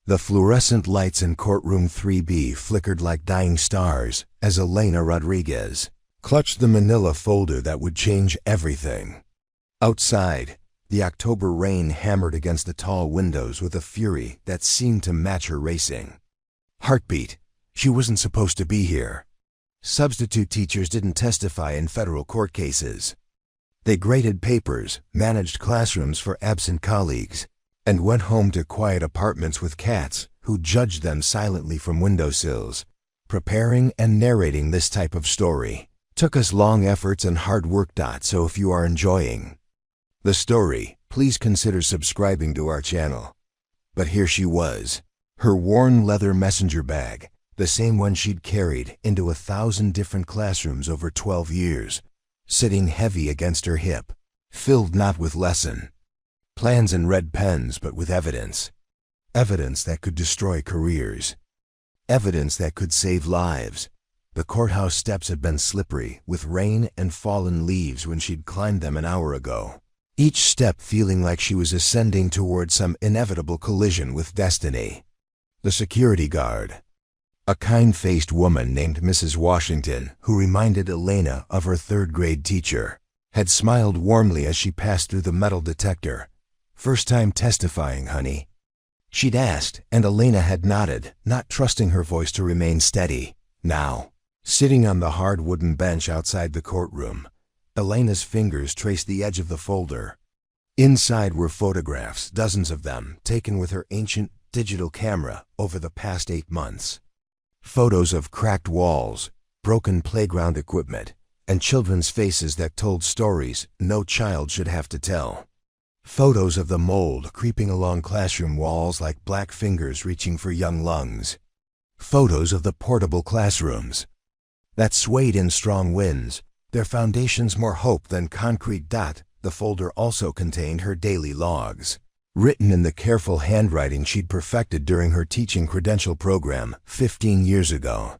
The fluorescent lights in courtroom 3B flickered like dying stars as Elena Rodriguez clutched the manila folder that would change everything. Outside, the October rain hammered against the tall windows with a fury that seemed to match her racing heartbeat. She wasn't supposed to be here. Substitute teachers didn't testify in federal court cases. They graded papers, managed classrooms for absent colleagues, and went home to quiet apartments with cats who judged them silently from windowsills. Preparing and narrating this type of story took us long efforts and hard work. So if you are enjoying the story, please consider subscribing to our channel. But here she was, her worn leather messenger bag, the same one she'd carried into 1,000 different classrooms over 12 years, sitting heavy against her hip, filled not with lesson plans and red pens, but with evidence. Evidence that could destroy careers. Evidence that could save lives. The courthouse steps had been slippery with rain and fallen leaves when she'd climbed them an hour ago, each step feeling like she was ascending toward some inevitable collision with destiny. The security guard, a kind-faced woman named Mrs. Washington, who reminded Elena of her third-grade teacher, had smiled warmly as she passed through the metal detector. "First time testifying, honey?" She'd asked, and Elena had nodded, not trusting her voice to remain steady. Now, sitting on the hard wooden bench outside the courtroom, Elena's fingers traced the edge of the folder. Inside were photographs, dozens of them, taken with her ancient digital camera over the past 8 months. Photos of cracked walls, broken playground equipment, and children's faces that told stories no child should have to tell. Photos of the mold creeping along classroom walls like black fingers reaching for young lungs. Photos of the portable classrooms that swayed in strong winds, their foundations more hope than concrete. The folder also contained her daily logs, written in the careful handwriting she'd perfected during her teaching credential program 15 years ago.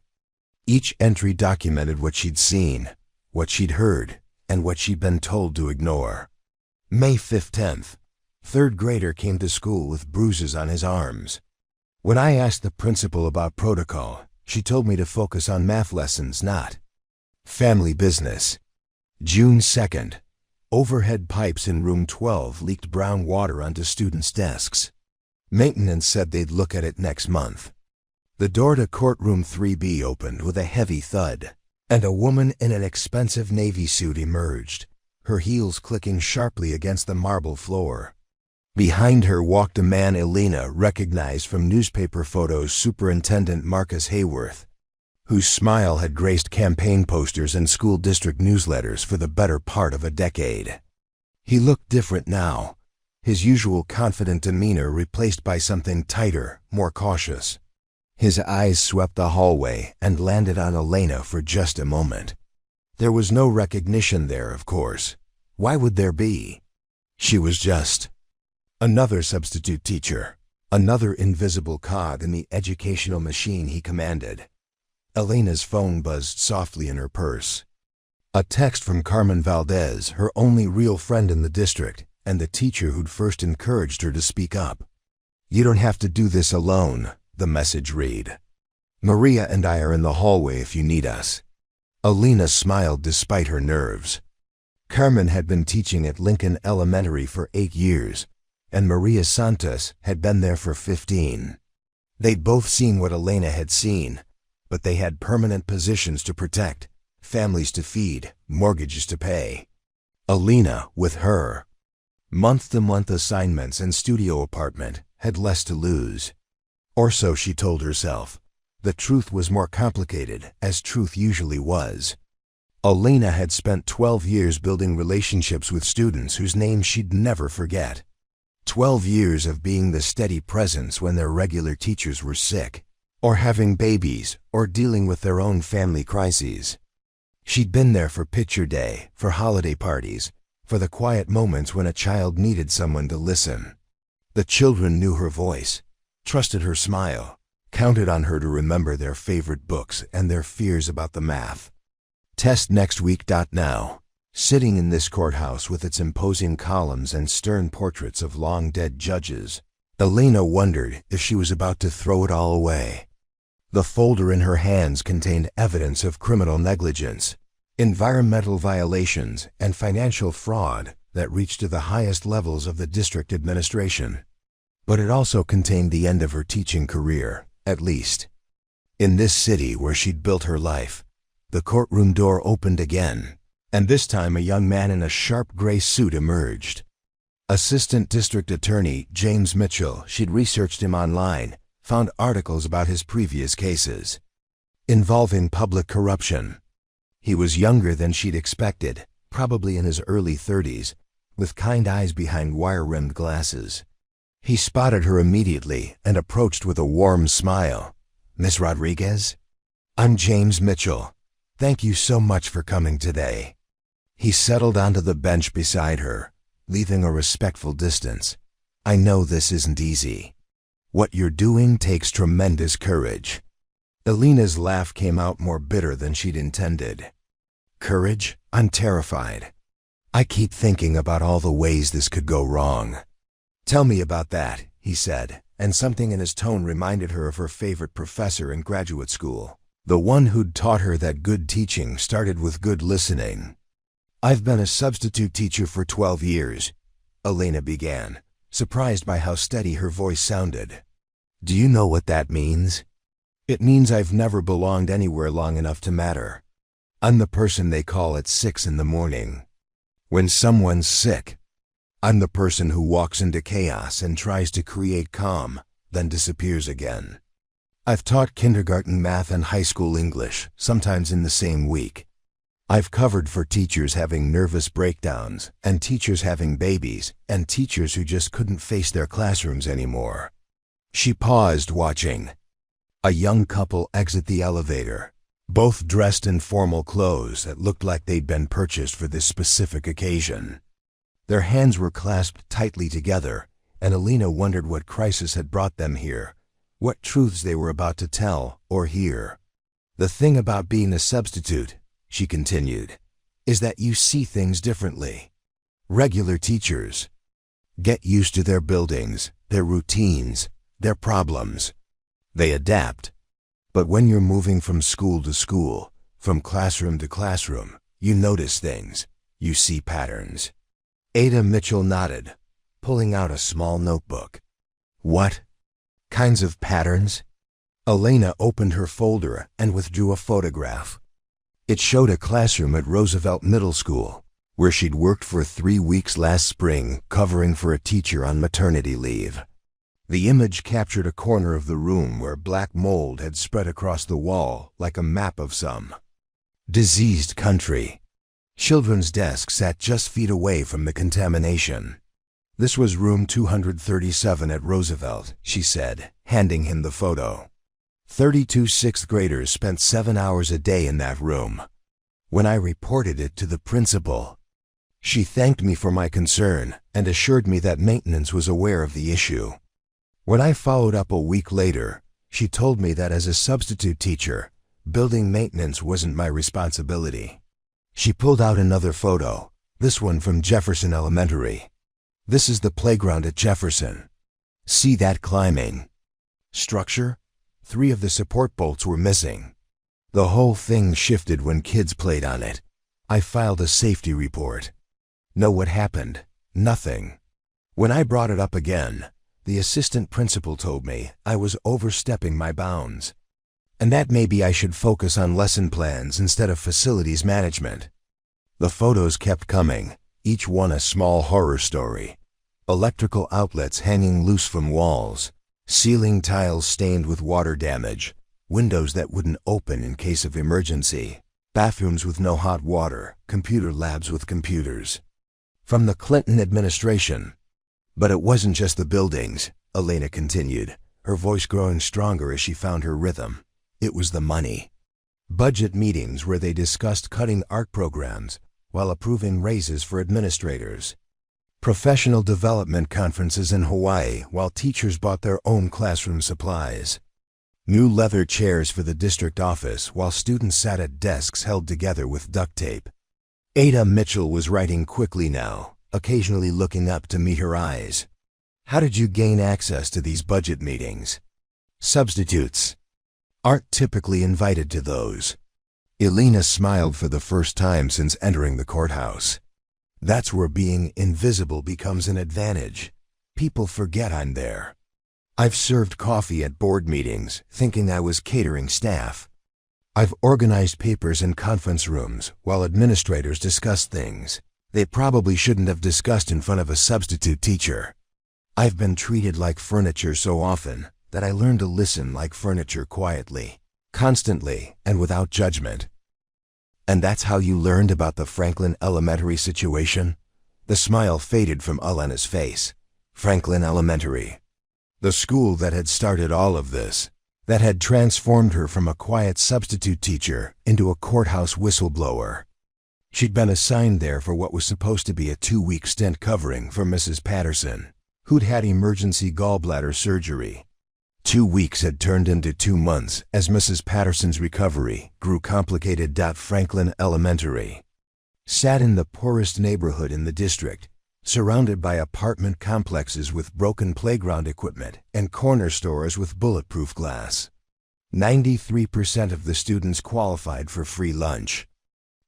Each entry documented what she'd seen, what she'd heard, and what she'd been told to ignore. May 15th, third grader came to school with bruises on his arms. When I asked the principal about protocol, she told me to focus on math lessons, not family business. June 2nd, overhead pipes in room 12 leaked brown water onto students' desks. Maintenance said they'd look at it next month. The door to courtroom 3B opened with a heavy thud, and a woman in an expensive navy suit emerged, her heels clicking sharply against the marble floor. Behind her walked a man Elena recognized from newspaper photos, Superintendent Marcus Hayworth, whose smile had graced campaign posters and school district newsletters for the better part of a decade. He looked different now, his usual confident demeanor replaced by something tighter, more cautious. His eyes swept the hallway and landed on Elena for just a moment. There was no recognition there, of course. Why would there be? She was just another substitute teacher, another invisible cog in the educational machine he commanded. Elena's phone buzzed softly in her purse. A text from Carmen Valdez, her only real friend in the district, and the teacher who'd first encouraged her to speak up. "You don't have to do this alone," the message read. "Maria and I are in the hallway if you need us." Elena smiled despite her nerves. Carmen had been teaching at Lincoln Elementary for 8 years, and Maria Santos had been there for 15. They'd both seen what Elena had seen, but they had permanent positions to protect, families to feed, mortgages to pay. Elena, with her month-to-month assignments and studio apartment, had less to lose. Or so she told herself. The truth was more complicated, as truth usually was. Elena had spent 12 years building relationships with students whose names she'd never forget. 12 years of being the steady presence when their regular teachers were sick, or having babies, or dealing with their own family crises. She'd been there for picture day, for holiday parties, for the quiet moments when a child needed someone to listen. The children knew her voice, trusted her smile, counted on her to remember their favorite books and their fears about the math. Test next week. Now, sitting in this courthouse with its imposing columns and stern portraits of long-dead judges, Elena wondered if she was about to throw it all away. The folder in her hands contained evidence of criminal negligence, environmental violations, and financial fraud that reached to the highest levels of the district administration. But it also contained the end of her teaching career, at least. In this city where she'd built her life, the courtroom door opened again, and this time a young man in a sharp gray suit emerged. Assistant District Attorney James Mitchell. She'd researched him online, found articles about his previous cases involving public corruption. He was younger than she'd expected, probably in his early 30s, with kind eyes behind wire-rimmed glasses. He spotted her immediately and approached with a warm smile. "Miss Rodriguez? I'm James Mitchell. Thank you so much for coming today." He settled onto the bench beside her, leaving a respectful distance. "I know this isn't easy. What you're doing takes tremendous courage." Elena's laugh came out more bitter than she'd intended. "Courage? I'm terrified. I keep thinking about all the ways this could go wrong." "Tell me about that," he said, and something in his tone reminded her of her favorite professor in graduate school, the one who'd taught her that good teaching started with good listening. "I've been a substitute teacher for 12 years, Elena began, surprised by how steady her voice sounded. "Do you know what that means?" "It means I've never belonged anywhere long enough to matter. I'm the person they call at 6 in the morning. When someone's sick, I'm the person who walks into chaos and tries to create calm, then disappears again. I've taught kindergarten math and high school English, sometimes in the same week. I've covered for teachers having nervous breakdowns, and teachers having babies, and teachers who just couldn't face their classrooms anymore." She paused, watching a young couple exit the elevator, both dressed in formal clothes that looked like they'd been purchased for this specific occasion. Their hands were clasped tightly together, and Elena wondered what crisis had brought them here, what truths they were about to tell or hear. "The thing about being a substitute," she continued, "is that you see things differently. Regular teachers get used to their buildings, their routines, their problems. They adapt. But when you're moving from school to school, from classroom to classroom, you notice things, you see patterns." Ada Mitchell nodded, pulling out a small notebook. "What kinds of patterns?" Elena opened her folder and withdrew a photograph. It showed a classroom at Roosevelt Middle School, where she'd worked for 3 weeks last spring covering for a teacher on maternity leave. The image captured a corner of the room where black mold had spread across the wall like a map of some diseased country. Children's desks sat just feet away from the contamination. "This was room 237 at Roosevelt," she said, handing him the photo. 32 sixth graders spent 7 hours a day in that room. When I reported it to the principal, she thanked me for my concern and assured me that maintenance was aware of the issue. When I followed up a week later, she told me that as a substitute teacher, building maintenance wasn't my responsibility. She pulled out another photo, this one from Jefferson Elementary. "This is the playground at Jefferson. See that climbing structure? 3 of the support bolts were missing. The whole thing shifted when kids played on it. I filed a safety report. Know what happened? Nothing. When I brought it up again, the assistant principal told me I was overstepping my bounds, and that maybe I should focus on lesson plans instead of facilities management." The photos kept coming, each one a small horror story. Electrical outlets hanging loose from walls, ceiling tiles stained with water damage, windows that wouldn't open in case of emergency, bathrooms with no hot water, computer labs with computers. From the Clinton administration. "But it wasn't just the buildings," Elena continued, her voice growing stronger as she found her rhythm. "It was the money. Budget meetings where they discussed cutting art programs while approving raises for administrators. Professional development conferences in Hawaii while teachers bought their own classroom supplies. New leather chairs for the district office while students sat at desks held together with duct tape." Ada Mitchell was writing quickly now, occasionally looking up to meet her eyes. How did you gain access to these budget meetings? Substitutes aren't typically invited to those. Elena smiled for the first time since entering the courthouse. That's where being invisible becomes an advantage. People forget I'm there. I've served coffee at board meetings, thinking I was catering staff. I've organized papers in conference rooms while administrators discuss things they probably shouldn't have discussed in front of a substitute teacher. I've been treated like furniture so often that I learned to listen like furniture quietly, constantly, and without judgment. And that's how you learned about the Franklin Elementary situation? The smile faded from Elena's face. Franklin Elementary. The school that had started all of this, that had transformed her from a quiet substitute teacher into a courthouse whistleblower. She'd been assigned there for what was supposed to be a 2-week stint covering for Mrs. Patterson, who'd had emergency gallbladder surgery. 2 weeks had turned into 2 months as Mrs. Patterson's recovery grew complicated. Franklin Elementary sat in the poorest neighborhood in the district, surrounded by apartment complexes with broken playground equipment and corner stores with bulletproof glass. 93% of the students qualified for free lunch.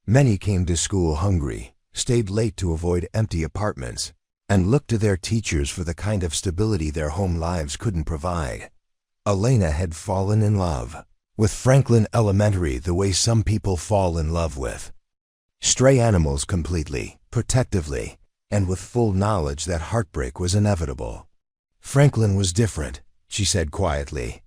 Many came to school hungry, stayed late to avoid empty apartments, and looked to their teachers for the kind of stability their home lives couldn't provide. Elena had fallen in love with Franklin Elementary the way some people fall in love with stray animals, completely, protectively, and with full knowledge that heartbreak was inevitable. Franklin was different, she said quietly.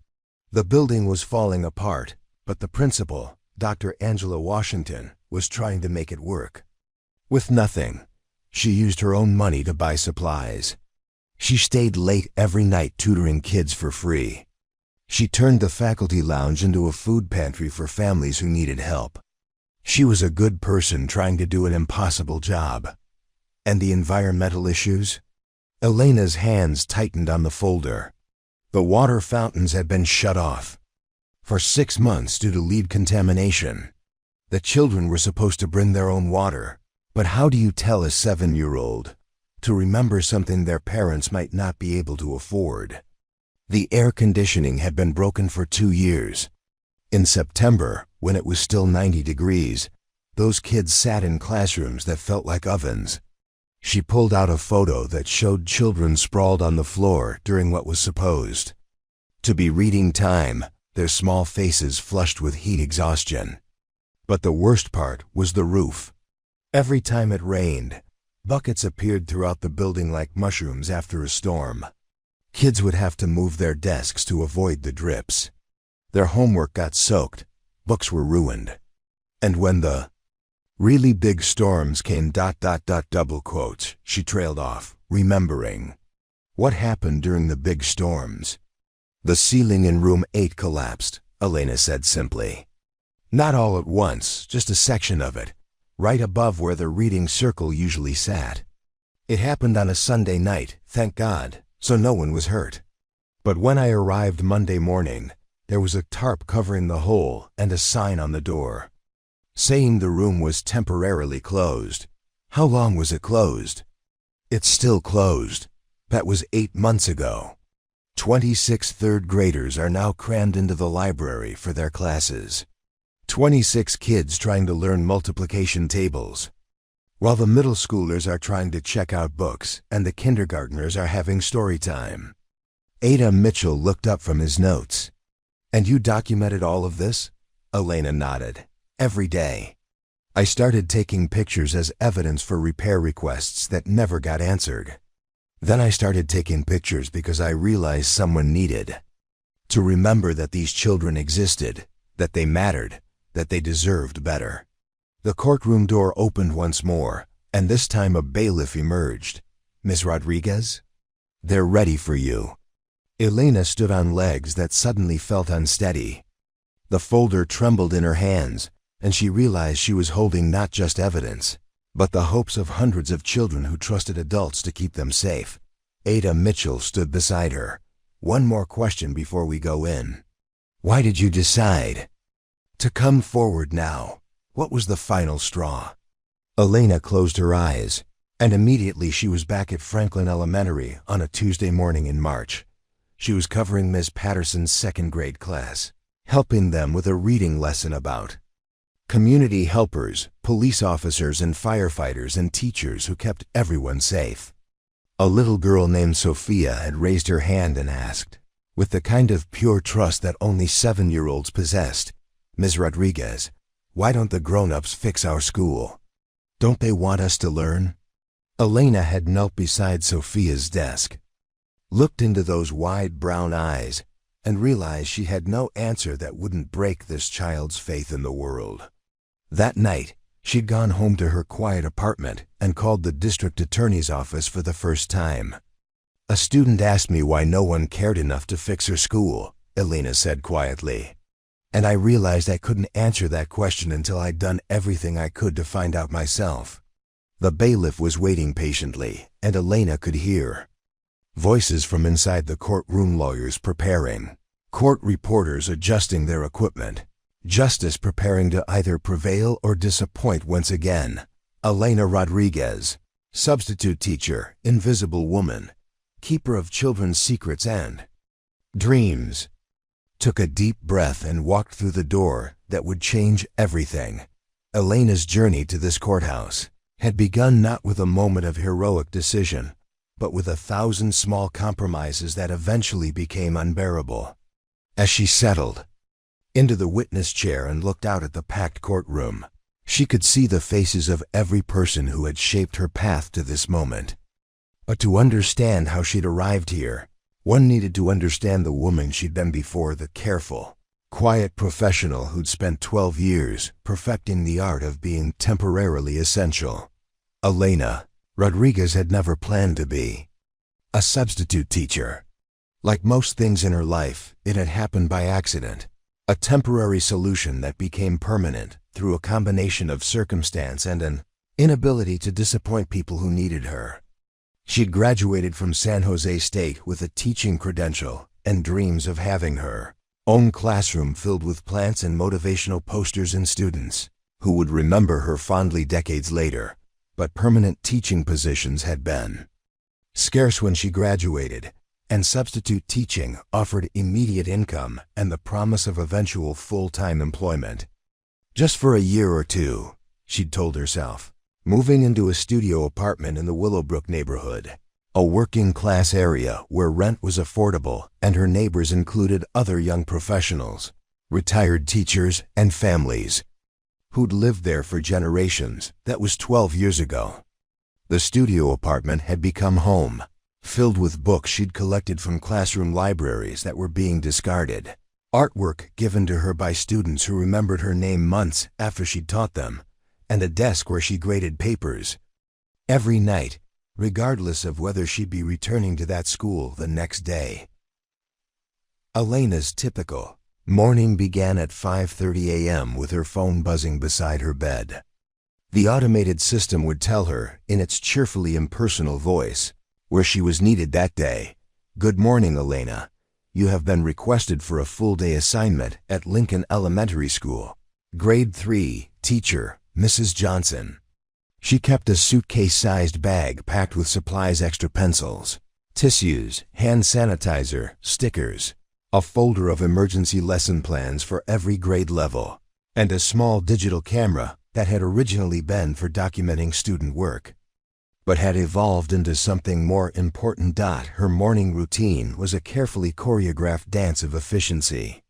The building was falling apart, but the principal, Dr. Angela Washington, was trying to make it work. With nothing, she used her own money to buy supplies. She stayed late every night tutoring kids for free. She turned the faculty lounge into a food pantry for families who needed help. She was a good person trying to do an impossible job. And the environmental issues? Elena's hands tightened on the folder. The water fountains had been shut off for 6 months due to lead contamination. The children were supposed to bring their own water, but how do you tell a 7-year-old to remember something their parents might not be able to afford? The air conditioning had been broken for 2 years. In September, when it was still 90 degrees, those kids sat in classrooms that felt like ovens. She pulled out a photo that showed children sprawled on the floor during what was supposed to be reading time, their small faces flushed with heat exhaustion. But the worst part was the roof. Every time it rained, buckets appeared throughout the building like mushrooms after a storm. Kids would have to move their desks to avoid the drips. Their homework got soaked, books were ruined. And when the really big storms came ... double quotes, she trailed off, remembering. What happened during the big storms? The ceiling in room 8 collapsed, Elena said simply. Not all at once, just a section of it, right above where the reading circle usually sat. It happened on a Sunday night, thank God, so no one was hurt. But when I arrived Monday morning, there was a tarp covering the hole and a sign on the door, saying the room was temporarily closed. How long was it closed? It's still closed. That was 8 months ago. 26 third graders are now crammed into the library for their classes. 26 kids trying to learn multiplication tables, while the middle schoolers are trying to check out books and the kindergartners are having story time. Ada Mitchell looked up from his notes. And you documented all of this? Elena nodded. Every day. I started taking pictures as evidence for repair requests that never got answered. Then I started taking pictures because I realized someone needed to remember that these children existed, that they mattered, that they deserved better. The courtroom door opened once more, and this time a bailiff emerged. Miss Rodriguez? They're ready for you. Elena stood on legs that suddenly felt unsteady. The folder trembled in her hands, and she realized she was holding not just evidence, but the hopes of hundreds of children who trusted adults to keep them safe. Ada Mitchell stood beside her. One more question before we go in. Why did you decide to come forward now? What was the final straw? Elena closed her eyes. And immediately she was back at Franklin Elementary on a Tuesday morning in March. She was covering Ms. Patterson's second-grade class, helping them with a reading lesson about community helpers, police officers and firefighters and teachers who kept everyone safe. A little girl named Sophia had raised her hand and asked, with the kind of pure trust that only 7-year-olds possessed, "Ms. Rodriguez, why don't the grown-ups fix our school? Don't they want us to learn?" Elena had knelt beside Sophia's desk, looked into those wide brown eyes, and realized she had no answer that wouldn't break this child's faith in the world. That night, she'd gone home to her quiet apartment and called the district attorney's office for the first time. "A student asked me why no one cared enough to fix her school," Elena said quietly. "And I realized I couldn't answer that question until I'd done everything I could to find out myself." The bailiff was waiting patiently, and Elena could hear voices from inside the courtroom, lawyers preparing, court reporters adjusting their equipment, justice preparing to either prevail or disappoint once again. Elena Rodriguez, substitute teacher, invisible woman, keeper of children's secrets and dreams, took a deep breath and walked through the door that would change everything. Elena's journey to this courthouse had begun not with a moment of heroic decision, but with 1,000 small compromises that eventually became unbearable. As she settled into the witness chair and looked out at the packed courtroom, she could see the faces of every person who had shaped her path to this moment. But to understand how she'd arrived here, one needed to understand the woman she'd been before, the careful, quiet professional who'd spent 12 years perfecting the art of being temporarily essential. Elena Rodriguez had never planned to be a substitute teacher. Like most things in her life, it had happened by accident, a temporary solution that became permanent through a combination of circumstance and an inability to disappoint people who needed her. She'd graduated from San Jose State with a teaching credential and dreams of having her own classroom filled with plants and motivational posters and students who would remember her fondly decades later. But permanent teaching positions had been scarce when she graduated, and substitute teaching offered immediate income and the promise of eventual full-time employment. Just for a year or two, she'd told herself, moving into a studio apartment in the Willowbrook neighborhood, a working-class area where rent was affordable and her neighbors included other young professionals, retired teachers, and families who'd lived there for generations. That was 12 years ago. The studio apartment had become home, filled with books she'd collected from classroom libraries that were being discarded, artwork given to her by students who remembered her name months after she'd taught them, and a desk where she graded papers. Every night, regardless of whether she'd be returning to that school the next day. Elena's typical morning began at 5:30 a.m. with her phone buzzing beside her bed. The automated system would tell her, in its cheerfully impersonal voice, where she was needed that day. "Good morning, Elena. You have been requested for a full-day assignment at Lincoln Elementary School. Grade 3, teacher, Mrs. Johnson." She kept a suitcase-sized bag packed with supplies, extra pencils, tissues, hand sanitizer, stickers, a folder of emergency lesson plans for every grade level, and a small digital camera that had originally been for documenting student work, but had evolved into something more important. Her morning routine was a carefully choreographed dance of efficiency.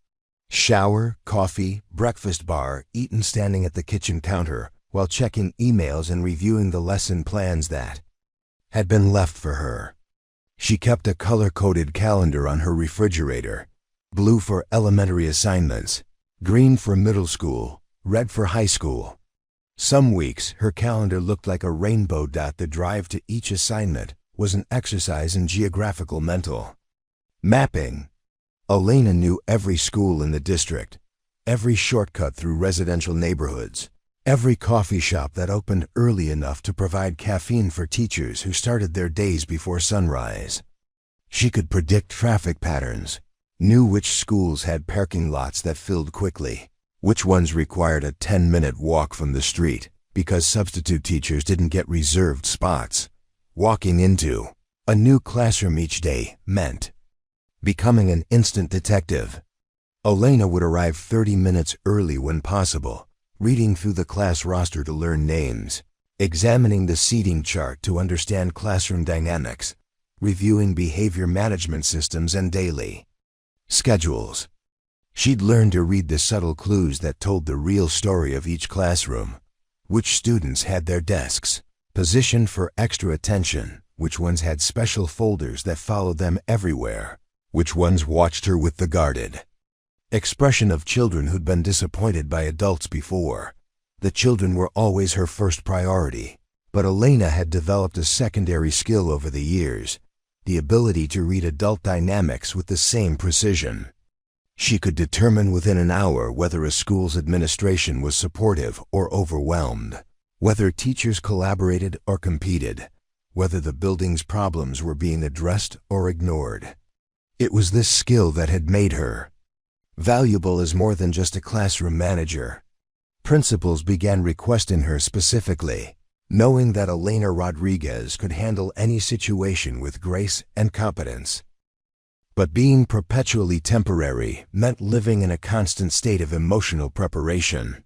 Shower, coffee, breakfast bar, eaten standing at the kitchen counter while checking emails and reviewing the lesson plans that had been left for her. She kept a color-coded calendar on her refrigerator, blue for elementary assignments, green for middle school, red for high school. Some weeks, her calendar looked like a rainbow. The drive to each assignment was an exercise in geographical mental mapping. Elena knew every school in the district, every shortcut through residential neighborhoods, every coffee shop that opened early enough to provide caffeine for teachers who started their days before sunrise. She could predict traffic patterns, knew which schools had parking lots that filled quickly, which ones required a 10-minute walk from the street, because substitute teachers didn't get reserved spots. Walking into a new classroom each day meant becoming an instant detective. Elena would arrive 30 minutes early when possible, reading through the class roster to learn names, examining the seating chart to understand classroom dynamics, reviewing behavior management systems and daily schedules. She'd learn to read the subtle clues that told the real story of each classroom. Which students had their desks positioned for extra attention, which ones had special folders that followed them everywhere, which ones watched her with the guarded expression of children who'd been disappointed by adults before. The children were always her first priority, but Elena had developed a secondary skill over the years, the ability to read adult dynamics with the same precision. She could determine within an hour whether a school's administration was supportive or overwhelmed, whether teachers collaborated or competed, whether the building's problems were being addressed or ignored. It was this skill that had made her valuable as more than just a classroom manager. Principals began requesting her specifically, knowing that Elena Rodriguez could handle any situation with grace and competence. But being perpetually temporary meant living in a constant state of emotional preparation.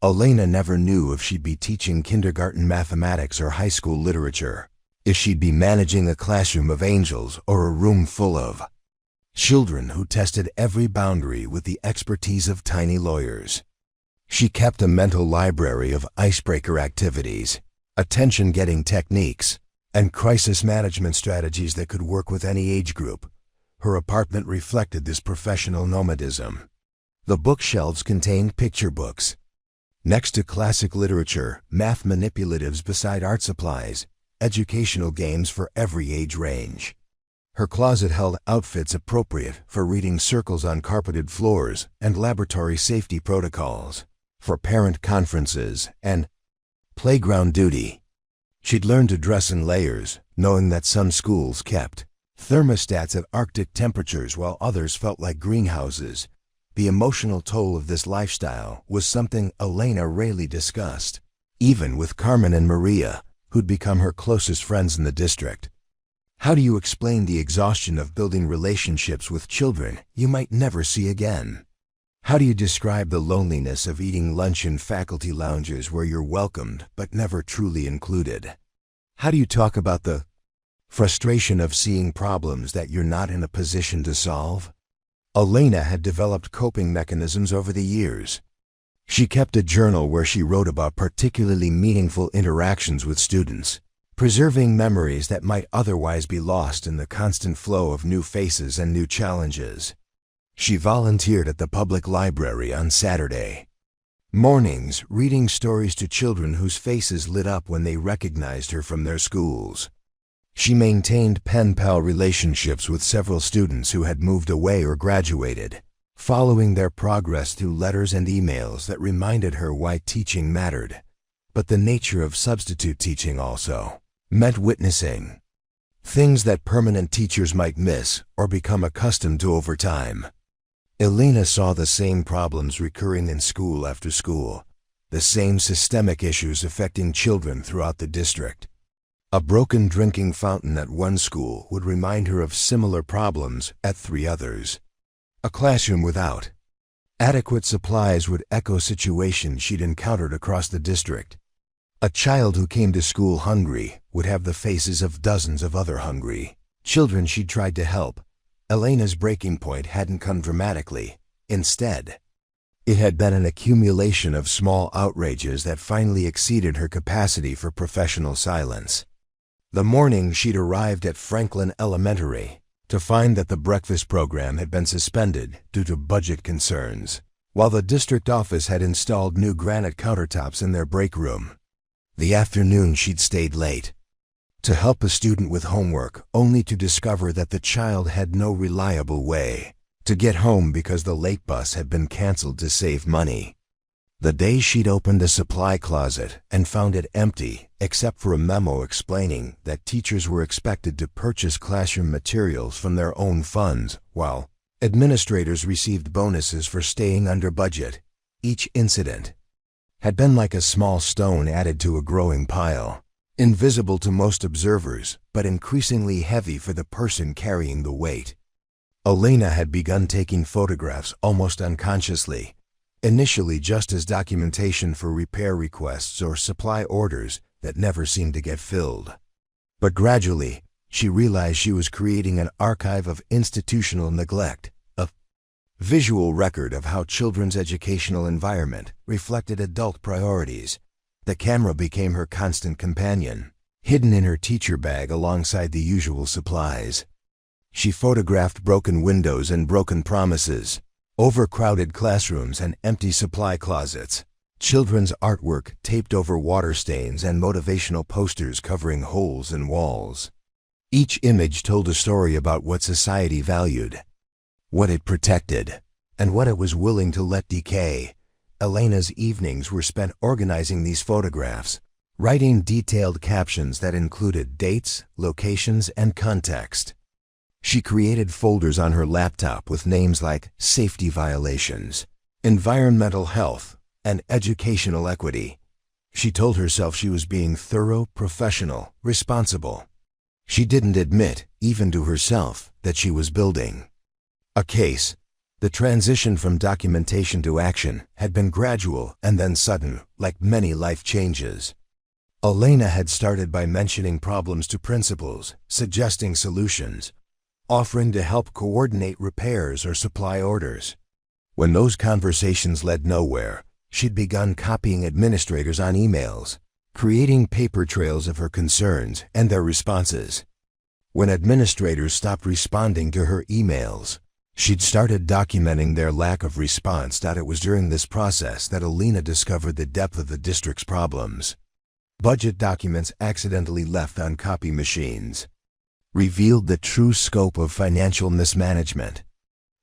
Elena never knew if she'd be teaching kindergarten mathematics or high school literature, if she'd be managing a classroom of angels or a room full of children who tested every boundary with the expertise of tiny lawyers. She kept a mental library of icebreaker activities, attention-getting techniques, and crisis management strategies that could work with any age group. Her apartment reflected this professional nomadism. The bookshelves contained picture books. Next to classic literature, math manipulatives beside art supplies, educational games for every age range. Her closet held outfits appropriate for reading circles on carpeted floors and laboratory safety protocols, for parent conferences and playground duty. She'd learned to dress in layers, knowing that some schools kept thermostats at Arctic temperatures while others felt like greenhouses. The emotional toll of this lifestyle was something Elena rarely discussed, even with Carmen and Maria, who'd become her closest friends in the district. How do you explain the exhaustion of building relationships with children you might never see again? How do you describe the loneliness of eating lunch in faculty lounges where you're welcomed but never truly included? How do you talk about the frustration of seeing problems that you're not in a position to solve? Elena had developed coping mechanisms over the years. She kept a journal where she wrote about particularly meaningful interactions with students, preserving memories that might otherwise be lost in the constant flow of new faces and new challenges. She volunteered at the public library on Saturday mornings, reading stories to children whose faces lit up when they recognized her from their schools. She maintained pen pal relationships with several students who had moved away or graduated, following their progress through letters and emails that reminded her why teaching mattered. But the nature of substitute teaching also meant witnessing things that permanent teachers might miss or become accustomed to over time. Elena saw the same problems recurring in school after school, the same systemic issues affecting children throughout the district. A broken drinking fountain at one school would remind her of similar problems at 3 others. A classroom without adequate supplies would echo situations she'd encountered across the district. A child who came to school hungry would have the faces of dozens of other hungry children she'd tried to help. Elena's breaking point hadn't come dramatically. Instead, it had been an accumulation of small outrages that finally exceeded her capacity for professional silence. The morning she'd arrived at Franklin Elementary to find that the breakfast program had been suspended due to budget concerns, while the district office had installed new granite countertops in their break room. The afternoon she'd stayed late to help a student with homework, only to discover that the child had no reliable way to get home because the late bus had been canceled to save money. The day she'd opened a supply closet and found it empty except for a memo explaining that teachers were expected to purchase classroom materials from their own funds, while administrators received bonuses for staying under budget. Each incident had been like a small stone added to a growing pile, invisible to most observers, but increasingly heavy for the person carrying the weight. Elena had begun taking photographs almost unconsciously, initially just as documentation for repair requests or supply orders that never seemed to get filled. But gradually, she realized she was creating an archive of institutional neglect, a visual record of how children's educational environment reflected adult priorities. The camera became her constant companion, hidden in her teacher bag alongside the usual supplies. She photographed broken windows and broken promises, overcrowded classrooms and empty supply closets, children's artwork taped over water stains and motivational posters covering holes in walls. Each image told a story about what society valued, what it protected, and what it was willing to let decay. Elena's evenings were spent organizing these photographs, writing detailed captions that included dates, locations, and context. She created folders on her laptop with names like safety violations, environmental health, and educational equity. She told herself she was being thorough, professional, responsible. She didn't admit, even to herself, that she was building a case. The transition from documentation to action had been gradual and then sudden, like many life changes. Elena had started by mentioning problems to principals, suggesting solutions, offering to help coordinate repairs or supply orders. When those conversations led nowhere, she'd begun copying administrators on emails, creating paper trails of her concerns and their responses. When administrators stopped responding to her emails, she'd started documenting their lack of response. It was during this process that Elena discovered the depth of the district's problems. Budget documents accidentally left on copy machines revealed the true scope of financial mismanagement.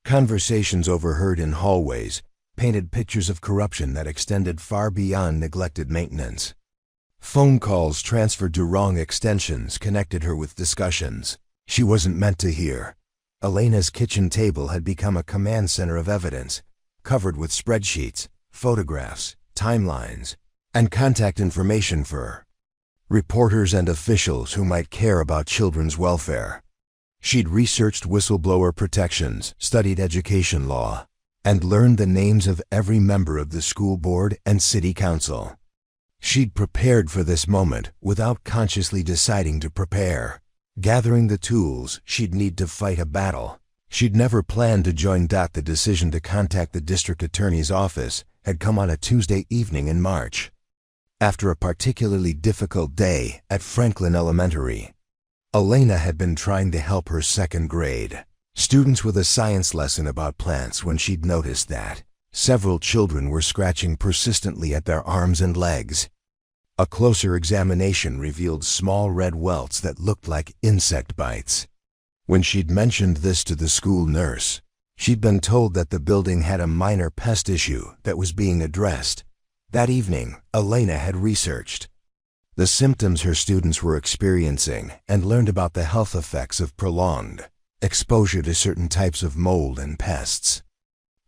Conversations overheard in hallways painted pictures of corruption that extended far beyond neglected maintenance. Phone calls transferred to wrong extensions connected her with discussions she wasn't meant to hear. Elena's kitchen table had become a command center of evidence, covered with spreadsheets, photographs, timelines, and contact information for reporters and officials who might care about children's welfare. She'd researched whistleblower protections, studied education law, and learned the names of every member of the school board and city council. She'd prepared for this moment without consciously deciding to prepare, gathering the tools she'd need to fight a battle. She'd never planned to join. The decision to contact the district attorney's office had come on a Tuesday evening in March, after a particularly difficult day at Franklin Elementary. Elena had been trying to help her second grade students with a science lesson about plants when she'd noticed that several children were scratching persistently at their arms and legs. A closer examination revealed small red welts that looked like insect bites. When she'd mentioned this to the school nurse, she'd been told that the building had a minor pest issue that was being addressed. That evening, Elena had researched the symptoms her students were experiencing and learned about the health effects of prolonged exposure to certain types of mold and pests.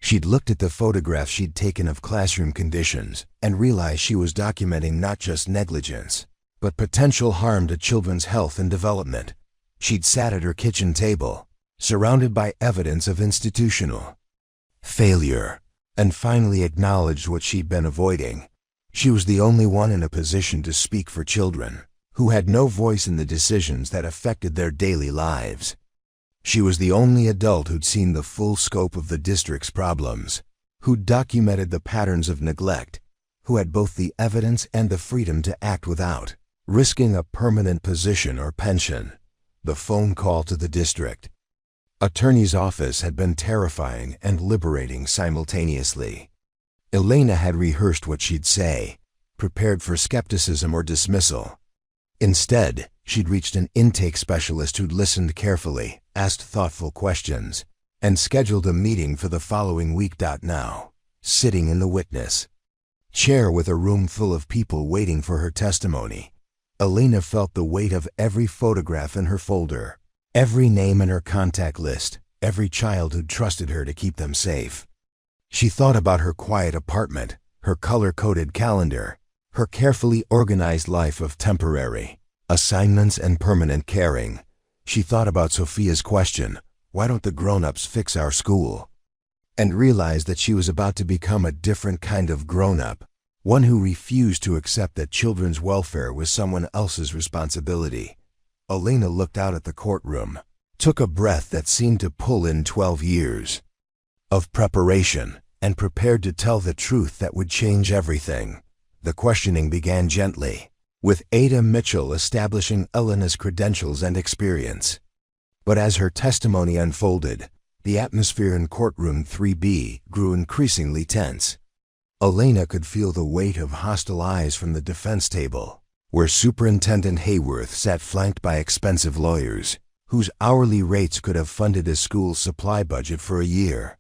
She'd looked at the photographs she'd taken of classroom conditions and realized she was documenting not just negligence, but potential harm to children's health and development. She'd sat at her kitchen table, surrounded by evidence of institutional failure, and finally acknowledged what she'd been avoiding. She was the only one in a position to speak for children who had no voice in the decisions that affected their daily lives. She was the only adult who'd seen the full scope of the district's problems, who'd documented the patterns of neglect, who had both the evidence and the freedom to act without risking a permanent position or pension. The phone call to the district attorney's office had been terrifying and liberating simultaneously. Elena had rehearsed what she'd say, prepared for skepticism or dismissal. Instead, she'd reached an intake specialist who'd listened carefully, asked thoughtful questions, and scheduled a meeting for the following week. Now, sitting in the witness chair with a room full of people waiting for her testimony, Elena felt the weight of every photograph in her folder, every name in her contact list, every child who'd trusted her to keep them safe. She thought about her quiet apartment, her color-coded calendar, her carefully organized life of temporary assignments and permanent caring. She thought about Sophia's question, "Why don't the grown-ups fix our school?" and realized that she was about to become a different kind of grown-up, one who refused to accept that children's welfare was someone else's responsibility. Elena looked out at the courtroom, took a breath that seemed to pull in 12 years of preparation, and prepared to tell the truth that would change everything. The questioning began gently, with Ada Mitchell establishing Elena's credentials and experience. But as her testimony unfolded, the atmosphere in courtroom 3B grew increasingly tense. Elena could feel the weight of hostile eyes from the defense table, where Superintendent Hayworth sat flanked by expensive lawyers, whose hourly rates could have funded a school's supply budget for a year.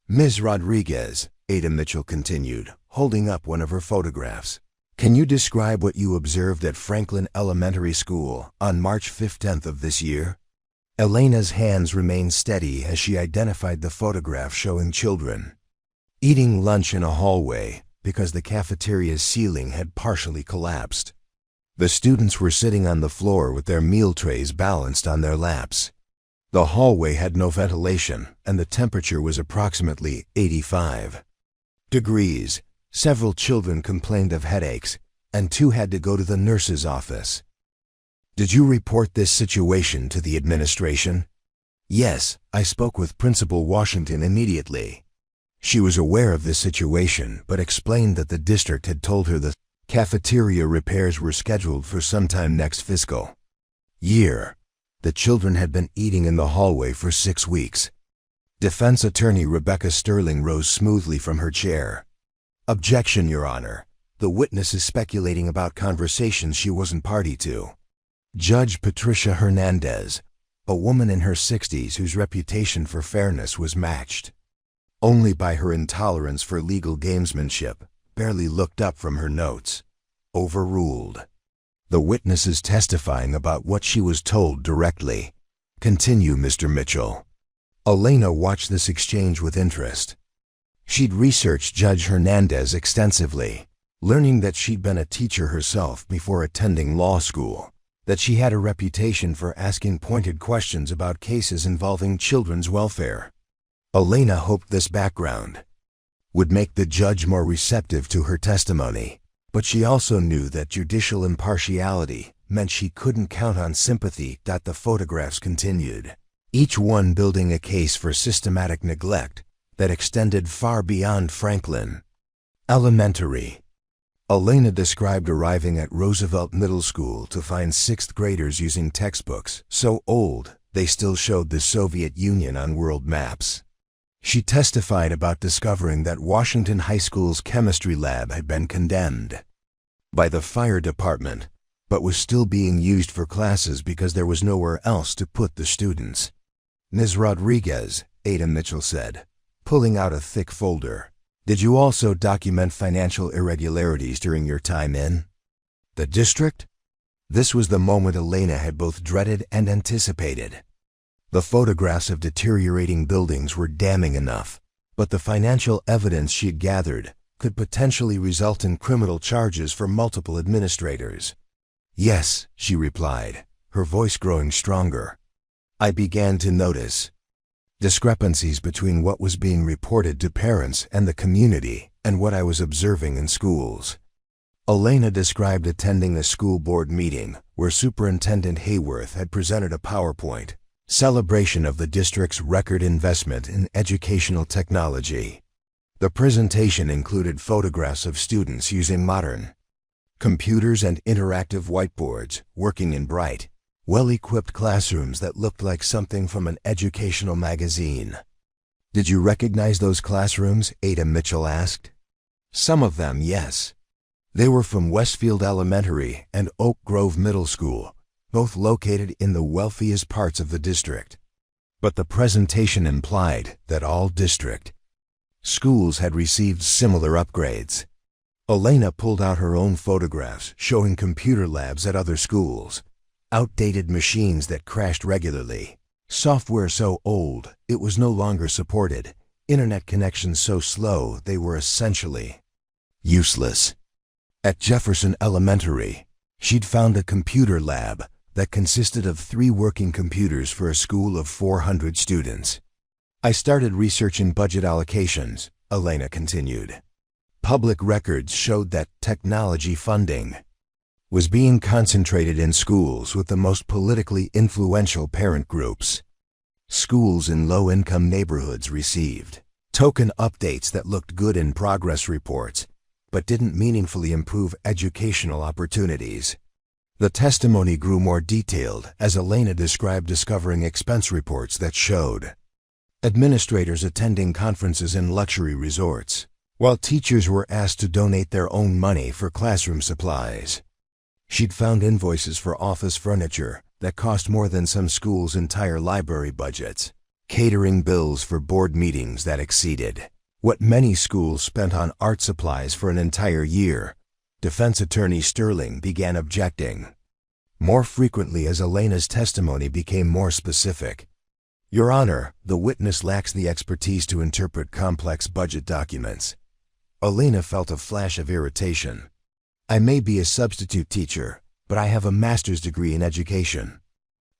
"Ms. Rodriguez," Ada Mitchell continued, holding up one of her photographs, "can you describe what you observed at Franklin Elementary School on March 15th of this year?" Elena's hands remained steady as she identified the photograph showing children eating lunch in a hallway because the cafeteria's ceiling had partially collapsed. The students were sitting on the floor with their meal trays balanced on their laps. The hallway had no ventilation, and the temperature was approximately 85 degrees. Several children complained of headaches, and 2 had to go to the nurse's office. "Did you report this situation to the administration?" "Yes, I spoke with Principal Washington immediately." She was aware of this situation, but explained that the district had told her the cafeteria repairs were scheduled for sometime next fiscal year. The children had been eating in the hallway for 6 weeks. Defense attorney Rebecca Sterling rose smoothly from her chair. "Objection, Your Honor. The witness is speculating about conversations she wasn't party to." Judge Patricia Hernandez, a woman in her 60s whose reputation for fairness was matched only by her intolerance for legal gamesmanship, barely looked up from her notes. Overruled. "The witness is testifying about what she was told directly. Continue, Mr. Mitchell." Elena watched this exchange with interest. She'd researched Judge Hernandez extensively, learning that she'd been a teacher herself before attending law school, that she had a reputation for asking pointed questions about cases involving children's welfare. Elena hoped this background would make the judge more receptive to her testimony, but she also knew that judicial impartiality meant she couldn't count on sympathy. The photographs continued, each one building a case for systematic neglect that extended far beyond Franklin Elementary. Elena described arriving at Roosevelt Middle School to find 6th graders using textbooks so old they still showed the Soviet Union on world maps. She testified about discovering that Washington High School's chemistry lab had been condemned by the fire department, but was still being used for classes because there was nowhere else to put the students. "Ms. Rodriguez," Ada Mitchell said, pulling out a thick folder, "did you also document financial irregularities during your time in the district?" This was the moment Elena had both dreaded and anticipated. The photographs of deteriorating buildings were damning enough, but the financial evidence she'd gathered could potentially result in criminal charges for multiple administrators. "Yes," she replied, her voice growing stronger. "I began to notice discrepancies between what was being reported to parents and the community and what I was observing in schools." Elena described attending a school board meeting where Superintendent Hayworth had presented a PowerPoint celebration of the district's record investment in educational technology. The presentation included photographs of students using modern computers and interactive whiteboards, working in bright, well-equipped classrooms that looked like something from an educational magazine. "Did you recognize those classrooms?" Ada Mitchell asked. "Some of them, yes. They were from Westfield Elementary and Oak Grove Middle School, both located in the wealthiest parts of the district." But the presentation implied that all district schools had received similar upgrades. Elena pulled out her own photographs showing computer labs at other schools, outdated machines that crashed regularly, software so old it was no longer supported, internet connections so slow they were essentially Useless. At Jefferson Elementary, she'd found a computer lab that consisted of 3 working computers for a school of 400 students. I started researching budget allocations, Elena continued. Public records showed that technology funding was being concentrated in schools with the most politically influential parent groups. Schools in low-income neighborhoods received token updates that looked good in progress reports, but didn't meaningfully improve educational opportunities. The testimony grew more detailed as Elena described discovering expense reports that showed administrators attending conferences in luxury resorts, while teachers were asked to donate their own money for classroom supplies. She'd found invoices for office furniture that cost more than some schools' entire library budgets, catering bills for board meetings that exceeded what many schools spent on art supplies for an entire year. Defense attorney Sterling began objecting more frequently as Elena's testimony became more specific. Your Honor, the witness lacks the expertise to interpret complex budget documents. Elena felt a flash of irritation. I may be a substitute teacher, but I have a master's degree in education,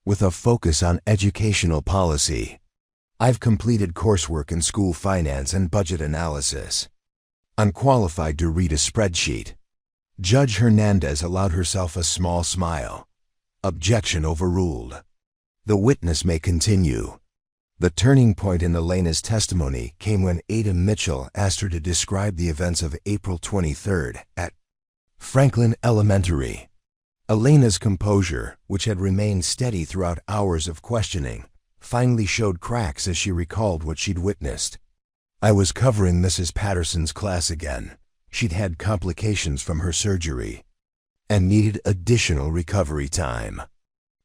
with a focus on educational policy. I've completed coursework in school finance and budget analysis. I'm qualified to read a spreadsheet. Judge Hernandez allowed herself a small smile. Objection overruled. The witness may continue. The turning point in Elena's testimony came when Ada Mitchell asked her to describe the events of April 23rd at Franklin Elementary. Elena's composure, which had remained steady throughout hours of questioning, finally showed cracks as she recalled what she'd witnessed. I was covering Mrs. Patterson's class again. She'd had complications from her surgery and needed additional recovery time.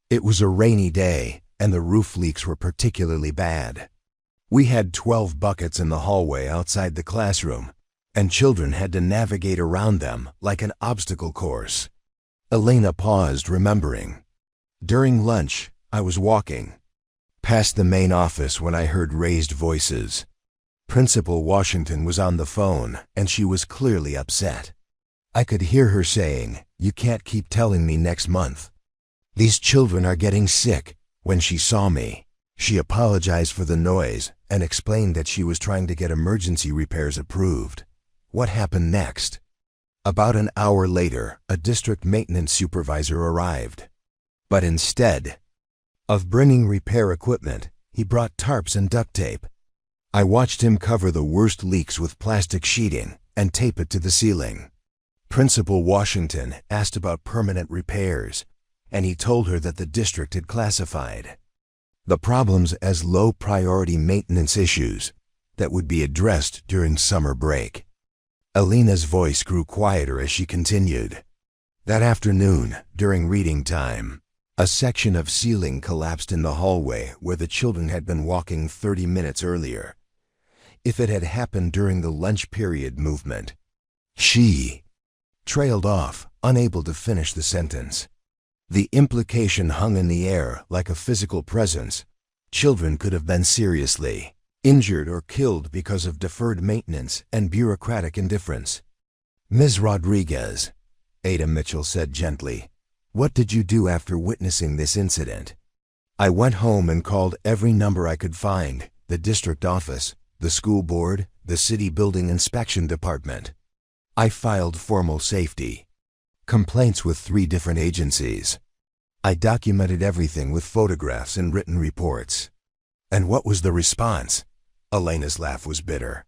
It was a rainy day, and the roof leaks were particularly bad. We had 12 buckets in the hallway outside the classroom, and children had to navigate around them like an obstacle course. Elena paused, remembering. During lunch, I was walking past the main office when I heard raised voices. Principal Washington was on the phone, and she was clearly upset. I could hear her saying, "You can't keep telling me next month. These children are getting sick." When she saw me, she apologized for the noise and explained that she was trying to get emergency repairs approved. What happened next? About an hour later, a district maintenance supervisor arrived. But instead of bringing repair equipment, he brought tarps and duct tape. I watched him cover the worst leaks with plastic sheeting and tape it to the ceiling. Principal Washington asked about permanent repairs, and he told her that the district had classified the problems as low-priority maintenance issues that would be addressed during summer break. Elena's voice grew quieter as she continued. That afternoon, during reading time, a section of ceiling collapsed in the hallway where the children had been walking 30 minutes earlier. If it had happened during the lunch period movement, she trailed off, unable to finish the sentence. The implication hung in the air like a physical presence. Children could have been seriously injured or killed because of deferred maintenance and bureaucratic indifference. Ms. Rodriguez, Ada Mitchell said gently, what did you do after witnessing this incident? I went home and called every number I could find, the district office, the school board, the city building inspection department. I filed formal safety complaints with 3 different agencies. I documented everything with photographs and written reports. And what was the response? Elena's laugh was bitter.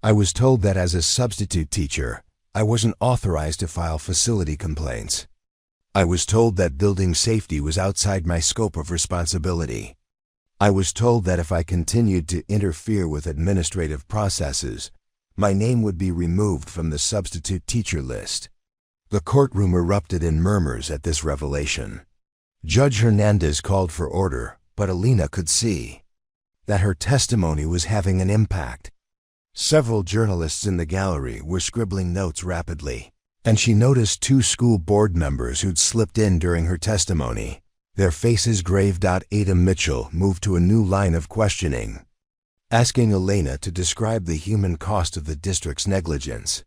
I was told that as a substitute teacher, I wasn't authorized to file facility complaints. I was told that building safety was outside my scope of responsibility. I was told that if I continued to interfere with administrative processes, my name would be removed from the substitute teacher list. The courtroom erupted in murmurs at this revelation. Judge Hernandez called for order, but Elena could see that her testimony was having an impact. Several journalists in the gallery were scribbling notes rapidly, and she noticed 2 school board members who'd slipped in during her testimony. Their faces graved. Ada Mitchell moved to a new line of questioning, asking Elena to describe the human cost of the district's negligence.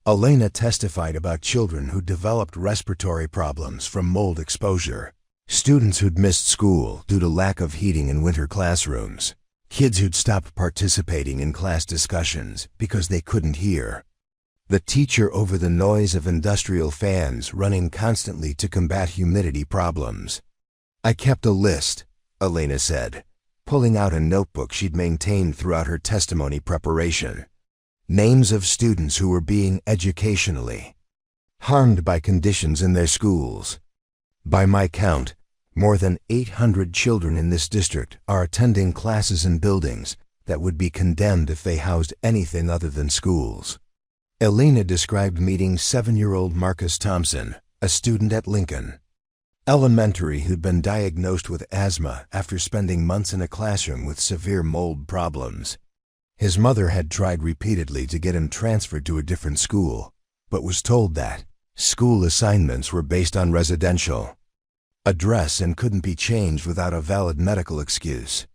Elena testified about children who developed respiratory problems from mold exposure, students who'd missed school due to lack of heating in winter classrooms, kids who'd stopped participating in class discussions because they couldn't hear, the teacher over the noise of industrial fans running constantly to combat humidity problems. I kept a list, Elena said, pulling out a notebook she'd maintained throughout her testimony preparation. Names of students who were being educationally harmed by conditions in their schools. By my count, more than 800 children in this district are attending classes in buildings that would be condemned if they housed anything other than schools. Elena described meeting 7-year-old Marcus Thompson, a student at Lincoln Elementary who'd been diagnosed with asthma after spending months in a classroom with severe mold problems. His mother had tried repeatedly to get him transferred to a different school, but was told that school assignments were based on residential address and couldn't be changed without a valid medical excuse.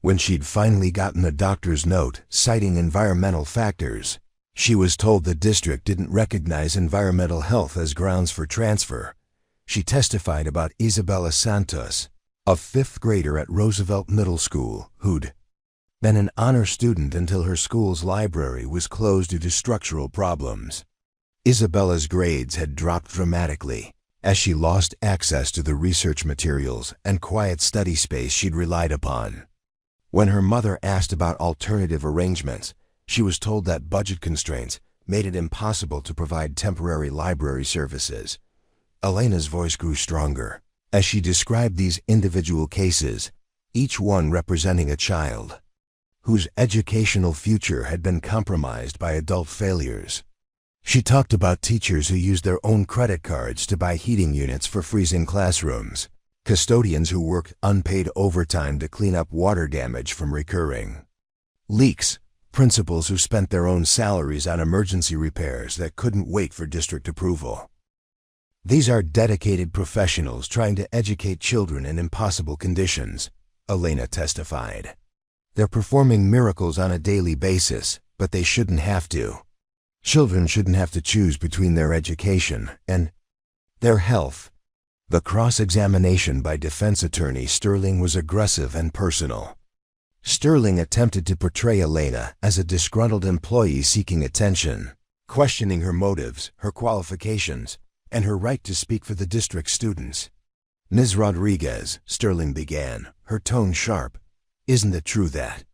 When she'd finally gotten a doctor's note citing environmental factors, she was told the district didn't recognize environmental health as grounds for transfer. She testified about Isabella Santos, a 5th grader at Roosevelt Middle School, who'd been an honor student until her school's library was closed due to structural problems. Isabella's grades had dropped dramatically as she lost access to the research materials and quiet study space she'd relied upon. When her mother asked about alternative arrangements, she was told that budget constraints made it impossible to provide temporary library services. Elena's voice grew stronger as she described these individual cases, each one representing a child whose educational future had been compromised by adult failures. She talked about teachers who used their own credit cards to buy heating units for freezing classrooms, custodians who worked unpaid overtime to clean up water damage from recurring leaks, principals who spent their own salaries on emergency repairs that couldn't wait for district approval. These are dedicated professionals trying to educate children in impossible conditions, Elena testified. They're performing miracles on a daily basis, but they shouldn't have to. Children shouldn't have to choose between their education and their health. The cross-examination by defense attorney Sterling was aggressive and personal. Sterling attempted to portray Elena as a disgruntled employee seeking attention, questioning her motives, her qualifications, and her right to speak for the district's students. Ms. Rodriguez, Sterling began, her tone sharp. Isn't it true that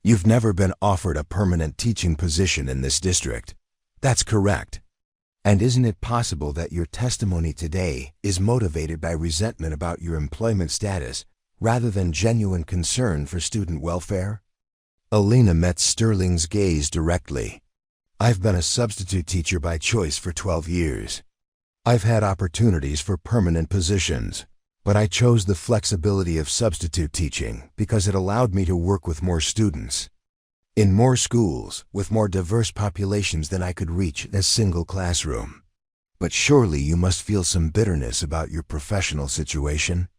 you've never been offered a permanent teaching position in this district? That's correct. And isn't it possible that your testimony today is motivated by resentment about your employment status rather than genuine concern for student welfare? Elena met Sterling's gaze directly. I've been a substitute teacher by choice for 12 years. I've had opportunities for permanent positions, but I chose the flexibility of substitute teaching because it allowed me to work with more students, in more schools, with more diverse populations than I could reach in a single classroom. But surely you must feel some bitterness about your professional situation?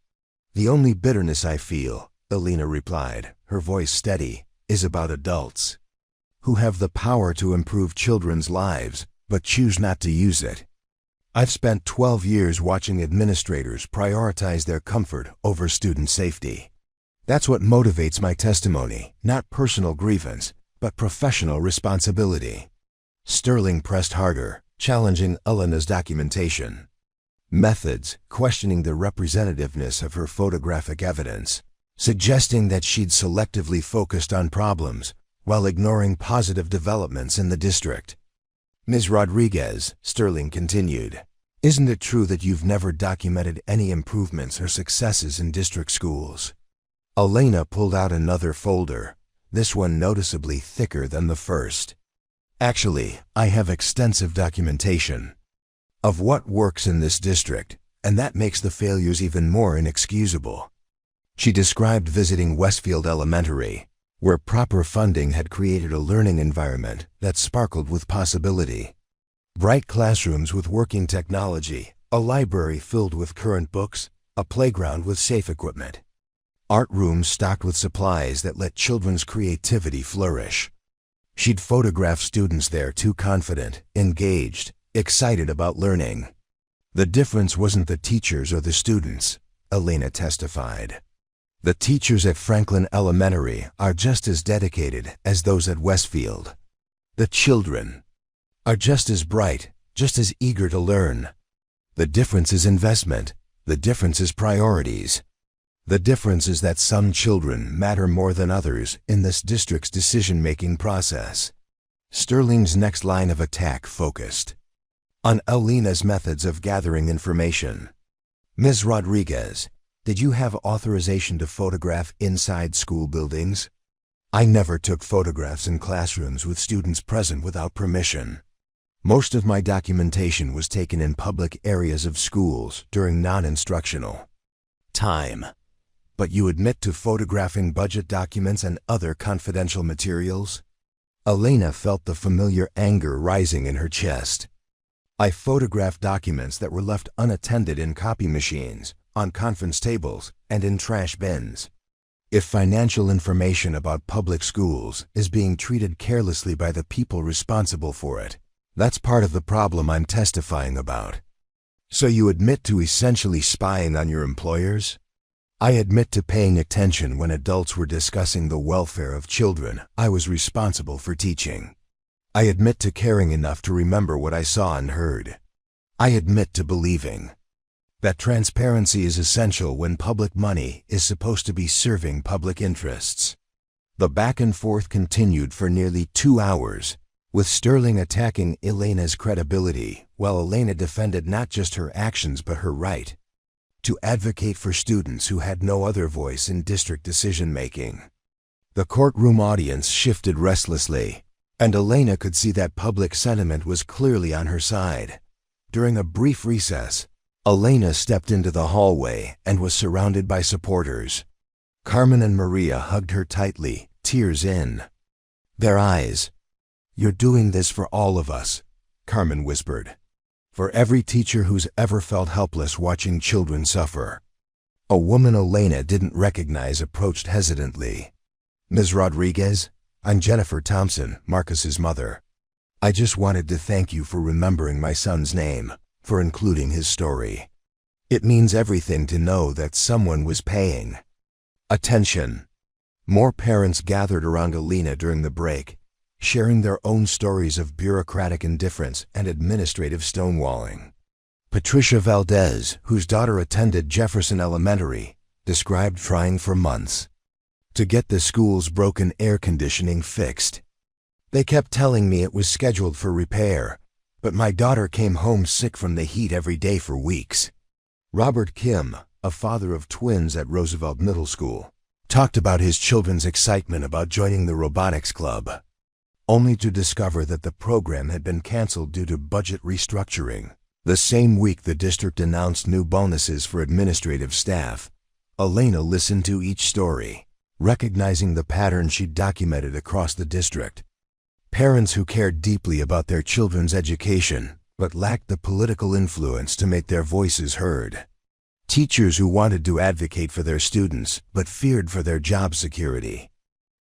The only bitterness I feel, Elena replied, her voice steady, is about adults who have the power to improve children's lives, but choose not to use it. I've spent 12 years watching administrators prioritize their comfort over student safety. That's what motivates my testimony, not personal grievance, but professional responsibility. Sterling pressed harder, challenging Elena's documentation methods, questioning the representativeness of her photographic evidence, suggesting that she'd selectively focused on problems while ignoring positive developments in the district. Ms. Rodriguez, Sterling continued, isn't it true that you've never documented any improvements or successes in district schools? Elena pulled out another folder, this one noticeably thicker than the first. Actually, I have extensive documentation of what works in this district, and that makes the failures even more inexcusable. She described visiting Westfield Elementary, where proper funding had created a learning environment that sparkled with possibility. Bright classrooms with working technology, a library filled with current books, a playground with safe equipment, art rooms stocked with supplies that let children's creativity flourish. She'd photograph students there too confident, engaged, excited about learning. The difference wasn't the teachers or the students, Elena testified. The teachers at Franklin Elementary are just as dedicated as those at Westfield. The children are just as bright, just as eager to learn. The difference is investment. The difference is priorities. The difference is that some children matter more than others in this district's decision-making process. Sterling's next line of attack focused on Elena's methods of gathering information. Ms. Rodriguez, did you have authorization to photograph inside school buildings? I never took photographs in classrooms with students present without permission. Most of my documentation was taken in public areas of schools during non-instructional time. But you admit to photographing budget documents and other confidential materials? Elena felt the familiar anger rising in her chest. I photographed documents that were left unattended in copy machines, on conference tables, and in trash bins. If financial information about public schools is being treated carelessly by the people responsible for it, that's part of the problem I'm testifying about. So you admit to essentially spying on your employers? I admit to paying attention when adults were discussing the welfare of children I was responsible for teaching. I admit to caring enough to remember what I saw and heard. I admit to believing that transparency is essential when public money is supposed to be serving public interests. The back and forth continued for nearly 2 hours, with Sterling attacking Elena's credibility, while Elena defended not just her actions but her right to advocate for students who had no other voice in district decision-making. The courtroom audience shifted restlessly, and Elena could see that public sentiment was clearly on her side. During a brief recess, Elena stepped into the hallway and was surrounded by supporters. Carmen and Maria hugged her tightly, tears in their eyes. "You're doing this for all of us," Carmen whispered. "For every teacher who's ever felt helpless watching children suffer." A woman Elena didn't recognize approached hesitantly. "Ms. Rodriguez, I'm Jennifer Thompson, Marcus's mother. I just wanted to thank you for remembering my son's name, for including his story. It means everything to know that someone was paying attention." More parents gathered around Elena during the break, sharing their own stories of bureaucratic indifference and administrative stonewalling. Patricia Valdez, whose daughter attended Jefferson Elementary, described trying for months to get the school's broken air conditioning fixed. "They kept telling me it was scheduled for repair, but my daughter came home sick from the heat every day for weeks." Robert Kim, a father of twins at Roosevelt Middle School, talked about his children's excitement about joining the robotics club, only to discover that the program had been canceled due to budget restructuring. The same week the district announced new bonuses for administrative staff. Elena listened to each story, recognizing the pattern she'd documented across the district. Parents who cared deeply about their children's education, but lacked the political influence to make their voices heard. Teachers who wanted to advocate for their students, but feared for their job security.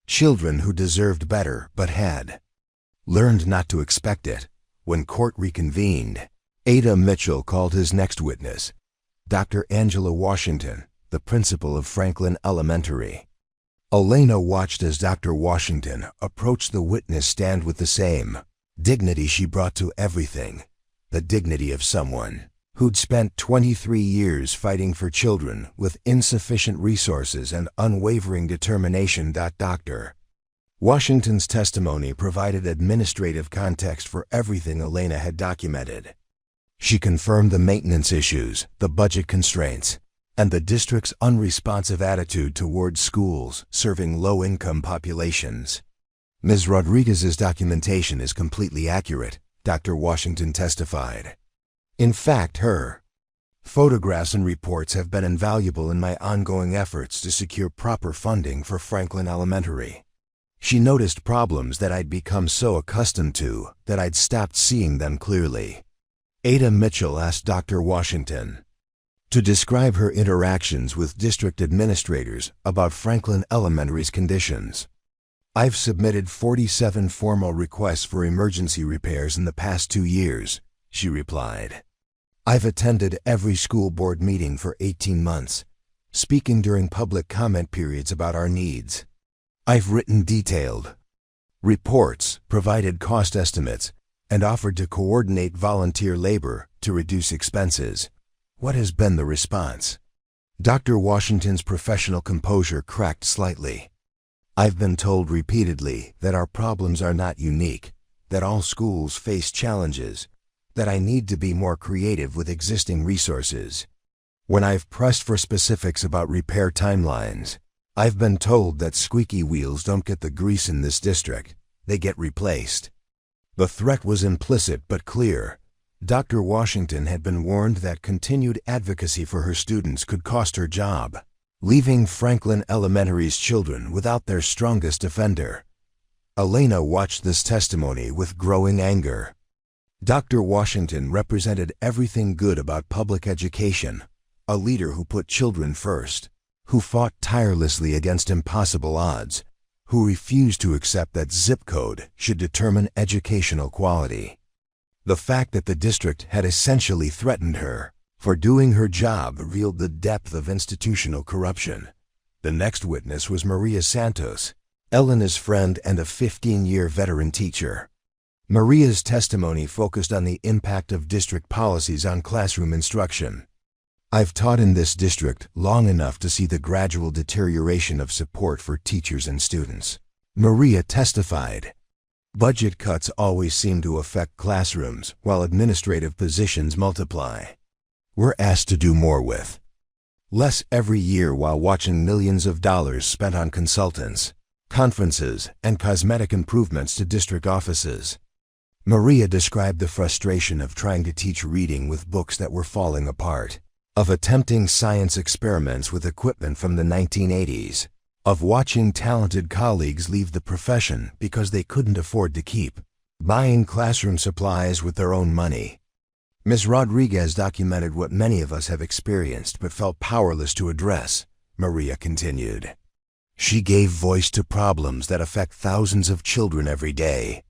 Children who deserved better, but had learned not to expect it. When court reconvened, Ada Mitchell called his next witness, Dr. Angela Washington, the principal of Franklin Elementary. Elena watched as Dr. Washington approached the witness stand with the same dignity she brought to everything, the dignity of someone who'd spent 23 years fighting for children with insufficient resources and unwavering determination. Dr. Washington's testimony provided administrative context for everything Elena had documented. She confirmed the maintenance issues, the budget constraints, and the district's unresponsive attitude towards schools serving low-income populations. "Ms. Rodriguez's documentation is completely accurate," Dr. Washington testified. "In fact, her photographs and reports have been invaluable in my ongoing efforts to secure proper funding for Franklin Elementary." She noticed problems that I'd become so accustomed to that I'd stopped seeing them clearly. Ada Mitchell asked Dr. Washington to describe her interactions with district administrators about Franklin Elementary's conditions. I've submitted 47 formal requests for emergency repairs in the past 2 years, she replied. I've attended every school board meeting for 18 months, speaking during public comment periods about our needs. I've written detailed reports, provided cost estimates, and offered to coordinate volunteer labor to reduce expenses. What has been the response? Dr. Washington's professional composure cracked slightly. I've been told repeatedly that our problems are not unique, that all schools face challenges, that I need to be more creative with existing resources. When I've pressed for specifics about repair timelines, I've been told that squeaky wheels don't get the grease in this district, they get replaced. The threat was implicit but clear. Dr. Washington had been warned that continued advocacy for her students could cost her job, leaving Franklin Elementary's children without their strongest defender. Elena watched this testimony with growing anger. Dr. Washington represented everything good about public education, a leader who put children first, who fought tirelessly against impossible odds, who refused to accept that zip code should determine educational quality. The fact that the district had essentially threatened her for doing her job revealed the depth of institutional corruption. The next witness was Maria Santos, Elena's friend and a 15-year veteran teacher. Maria's testimony focused on the impact of district policies on classroom instruction. I've taught in this district long enough to see the gradual deterioration of support for teachers and students. Maria testified. Budget cuts always seem to affect classrooms while administrative positions multiply. We're asked to do more with less every year while watching millions of dollars spent on consultants, conferences, and cosmetic improvements to district offices. Maria described the frustration of trying to teach reading with books that were falling apart, of attempting science experiments with equipment from the 1980s, of watching talented colleagues leave the profession because they couldn't afford to keep buying classroom supplies with their own money. Ms. Rodriguez documented what many of us have experienced but felt powerless to address, Maria continued. She gave voice to problems that affect thousands of children every day.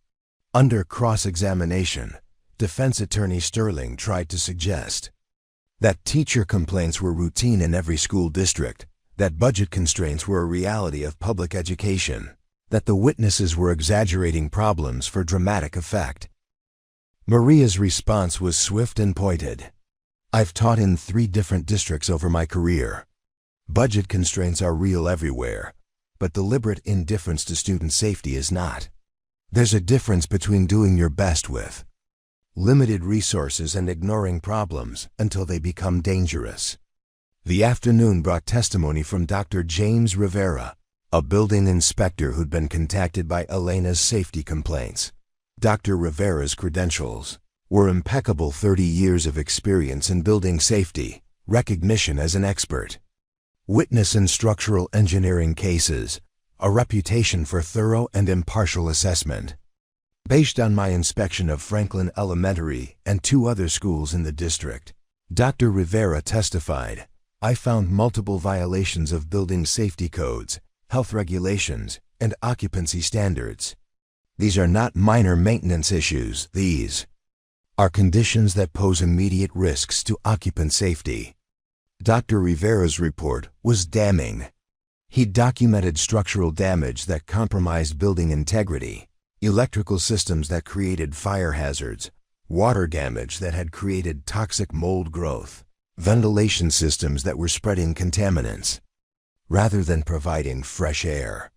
Under cross-examination, defense attorney Sterling tried to suggest that teacher complaints were routine in every school district, that budget constraints were a reality of public education, that the witnesses were exaggerating problems for dramatic effect. Maria's response was swift and pointed. I've taught in 3 different districts over my career. Budget constraints are real everywhere, but deliberate indifference to student safety is not. There's a difference between doing your best with limited resources and ignoring problems until they become dangerous. The afternoon brought testimony from Dr. James Rivera, a building inspector who'd been contacted by Elena's safety complaints. Dr. Rivera's credentials were impeccable: 30 years of experience in building safety, recognition as an expert, witness in structural engineering cases, a reputation for thorough and impartial assessment. Based on my inspection of Franklin Elementary and 2 other schools in the district, Dr. Rivera testified, I found multiple violations of building safety codes, health regulations, and occupancy standards. These are not minor maintenance issues. These are conditions that pose immediate risks to occupant safety. Dr. Rivera's report was damning. He documented structural damage that compromised building integrity, electrical systems that created fire hazards, water damage that had created toxic mold growth, ventilation systems that were spreading contaminants, rather than providing fresh air.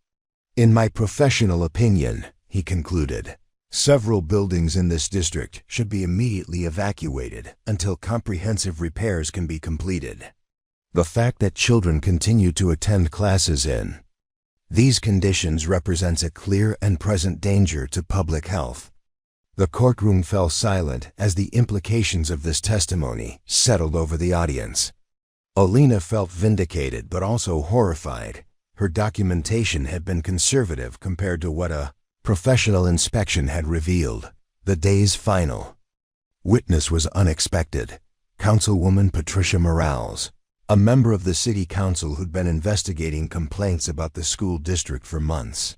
In my professional opinion, he concluded, several buildings in this district should be immediately evacuated until comprehensive repairs can be completed. The fact that children continue to attend classes in these conditions represents a clear and present danger to public health. The courtroom fell silent as the implications of this testimony settled over the audience. Elena felt vindicated but also horrified. Her documentation had been conservative compared to what a professional inspection had revealed. The day's final witness was unexpected. Councilwoman Patricia Morales, a member of the city council who'd been investigating complaints about the school district for months.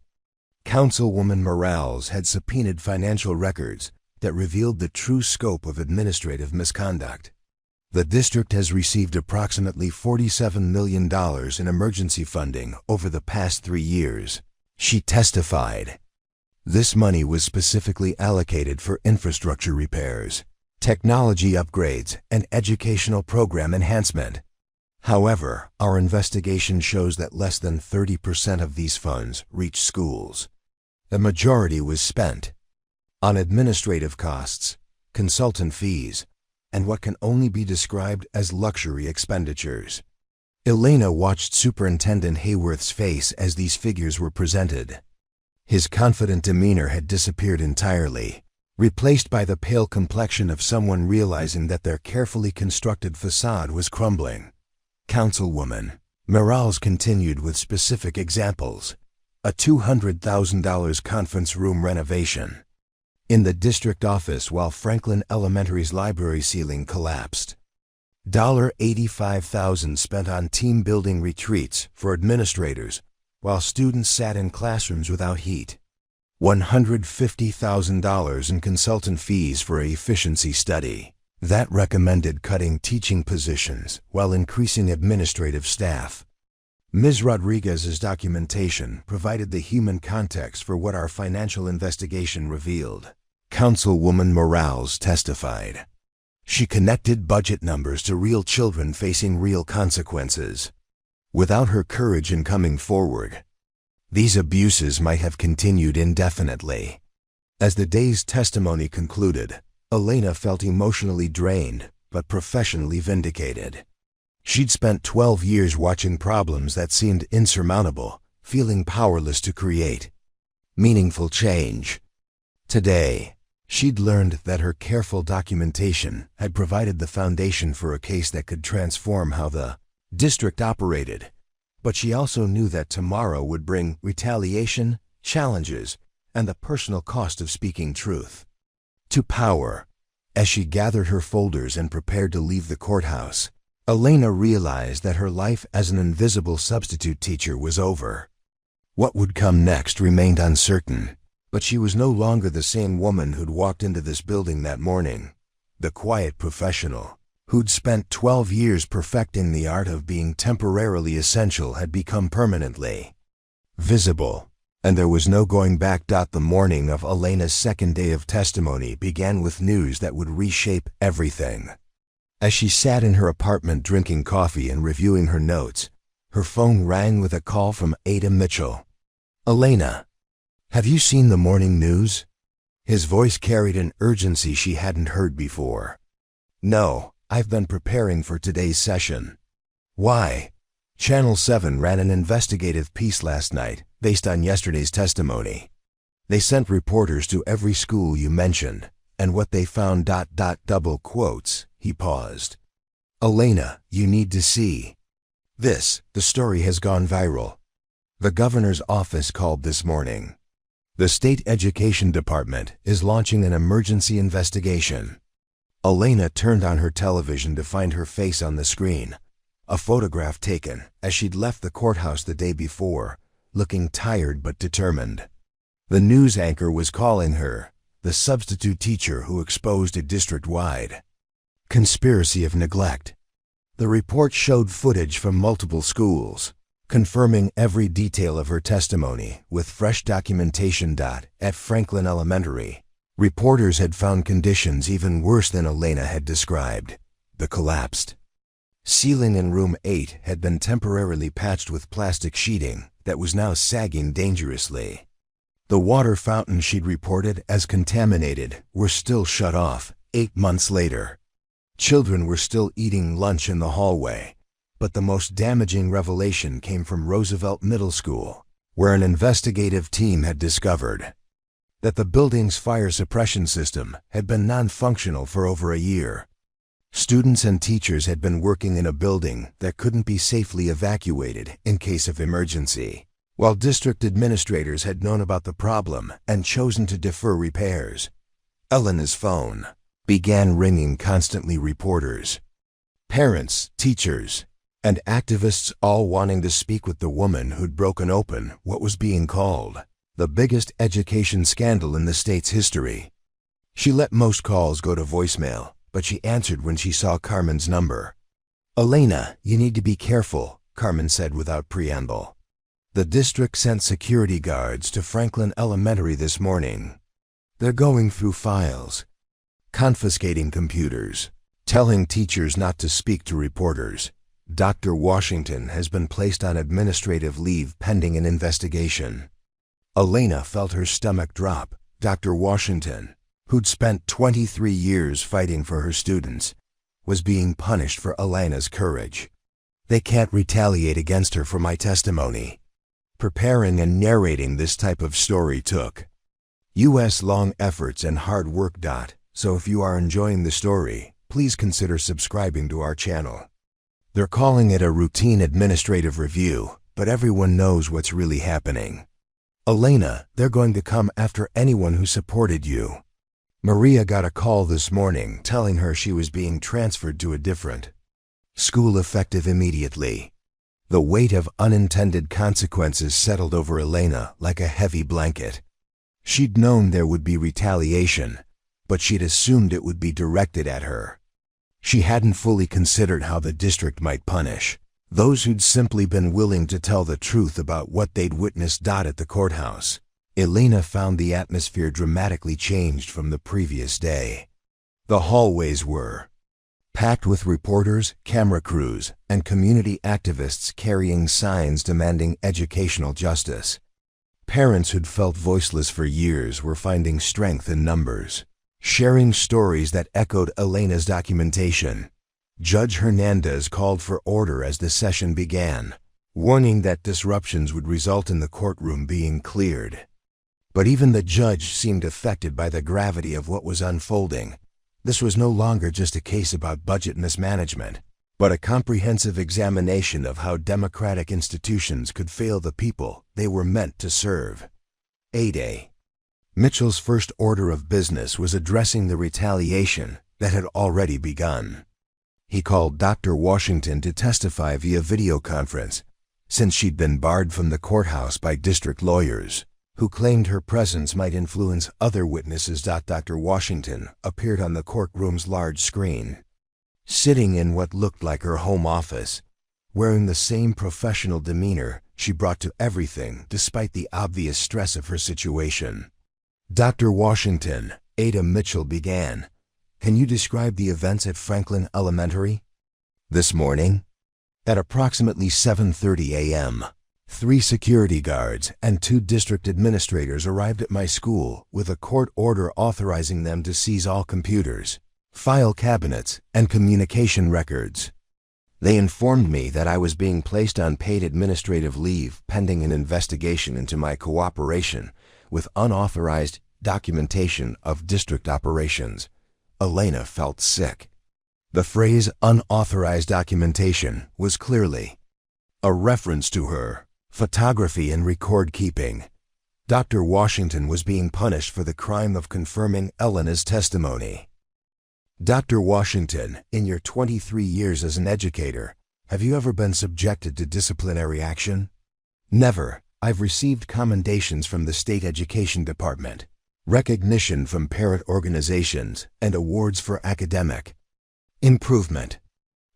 Councilwoman Morales had subpoenaed financial records that revealed the true scope of administrative misconduct. The district has received approximately $47 million in emergency funding over the past 3 years, she testified. This money was specifically allocated for infrastructure repairs, technology upgrades, and educational program enhancement. However, our investigation shows that less than 30% of these funds reached schools. The majority was spent on administrative costs, consultant fees, and what can only be described as luxury expenditures. Elena watched Superintendent Hayworth's face as these figures were presented. His confident demeanor had disappeared entirely, replaced by the pale complexion of someone realizing that their carefully constructed facade was crumbling. Councilwoman Morales continued with specific examples. A $200,000 conference room renovation in the district office while Franklin Elementary's library ceiling collapsed. $85,000 spent on team building retreats for administrators while students sat in classrooms without heat. $150,000 in consultant fees for an efficiency study that recommended cutting teaching positions while increasing administrative staff. Ms. Rodriguez's documentation provided the human context for what our financial investigation revealed. Councilwoman Morales testified. She connected budget numbers to real children facing real consequences. Without her courage in coming forward, these abuses might have continued indefinitely. As the day's testimony concluded, Elena felt emotionally drained but professionally vindicated. She'd spent 12 years watching problems that seemed insurmountable, feeling powerless to create meaningful change. Today, she'd learned that her careful documentation had provided the foundation for a case that could transform how the district operated. But she also knew that tomorrow would bring retaliation, challenges, and the personal cost of speaking truth to power. As she gathered her folders and prepared to leave the courthouse, Elena realized that her life as an invisible substitute teacher was over. What would come next remained uncertain, but she was no longer the same woman who'd walked into this building that morning. The quiet professional, who'd spent 12 years perfecting the art of being temporarily essential, had become permanently visible, and there was no going back. The morning of Elena's second day of testimony began with news that would reshape everything. As she sat in her apartment drinking coffee and reviewing her notes, her phone rang with a call from Ada Mitchell. "Elena, have you seen the morning news?" His voice carried an urgency she hadn't heard before. "No, I've been preparing for today's session." "Why?" Channel 7 ran an investigative piece last night based on yesterday's testimony. They sent reporters to every school you mentioned, and what they found... double quotes. He paused. "Elena, you need to see this. The story has gone viral. The governor's office called this morning. The state education department is launching an emergency investigation." Elena turned on her television to find her face on the screen, a photograph taken as she'd left the courthouse the day before, looking tired but determined. The news anchor was calling her the substitute teacher who exposed a district-wide conspiracy of neglect. The report showed footage from multiple schools, confirming every detail of her testimony with fresh documentation. At Franklin Elementary, reporters had found conditions even worse than Elena had described. The collapsed ceiling in room 8 had been temporarily patched with plastic sheeting that was now sagging dangerously. The water fountain she'd reported as contaminated were still shut off 8 months later. Children were still eating lunch in the hallway, but the most damaging revelation came from Roosevelt Middle School, where an investigative team had discovered that the building's fire suppression system had been non-functional for over a year. Students and teachers had been working in a building that couldn't be safely evacuated in case of emergency, while district administrators had known about the problem and chosen to defer repairs. Elena's phone began ringing constantly, reporters, parents, teachers, and activists all wanting to speak with the woman who'd broken open what was being called the biggest education scandal in the state's history. She let most calls go to voicemail, but she answered when she saw Carmen's number. "Elena, you need to be careful," Carmen said without preamble. "The district sent security guards to Franklin Elementary this morning. They're going through files, confiscating computers, telling teachers not to speak to reporters. Dr. Washington has been placed on administrative leave pending an investigation." Elena felt her stomach drop. Dr. Washington, who'd spent 23 years fighting for her students, was being punished for Elena's courage. "They can't retaliate against her for my testimony." Preparing and narrating this type of story took US-long efforts and hard work. So if you are enjoying the story, please consider subscribing to our channel. They're calling it a routine administrative review, but everyone knows what's really happening. "Elena, they're going to come after anyone who supported you." Maria got a call this morning telling her she was being transferred to a different school effective immediately. The weight of unintended consequences settled over Elena like a heavy blanket. She'd known there would be retaliation, but she'd assumed it would be directed at her. She hadn't fully considered how the district might punish those who'd simply been willing to tell the truth about what they'd witnessed. At the courthouse, Elena found the atmosphere dramatically changed from the previous day. The hallways were packed with reporters, camera crews, and community activists carrying signs demanding educational justice. Parents who'd felt voiceless for years were finding strength in numbers, sharing stories that echoed Elena's documentation. Judge Hernandez called for order as the session began, warning that disruptions would result in the courtroom being cleared. But even the judge seemed affected by the gravity of what was unfolding. This was no longer just a case about budget mismanagement, but a comprehensive examination of how democratic institutions could fail the people they were meant to serve. 8A. Mitchell's first order of business was addressing the retaliation that had already begun. He called Dr. Washington to testify via video conference, since she'd been barred from the courthouse by district lawyers, who claimed her presence might influence other witnesses. Dr. Washington appeared on the courtroom's large screen, sitting in what looked like her home office, wearing the same professional demeanor she brought to everything despite the obvious stress of her situation. "Dr. Washington," Ada Mitchell began, "can you describe the events at Franklin Elementary?" "This morning, at approximately 7:30 a.m., 3 security guards and 2 district administrators arrived at my school with a court order authorizing them to seize all computers, file cabinets, and communication records. They informed me that I was being placed on paid administrative leave pending an investigation into my cooperation with unauthorized documentation of district operations." Elena felt sick. The phrase "unauthorized documentation" was clearly a reference to her photography and record keeping. Dr. Washington was being punished for the crime of confirming Elena's testimony. "Dr. Washington, in your 23 years as an educator, have you ever been subjected to disciplinary action?" "Never. I've received commendations from the state education department, recognition from parent organizations, and awards for academic improvement.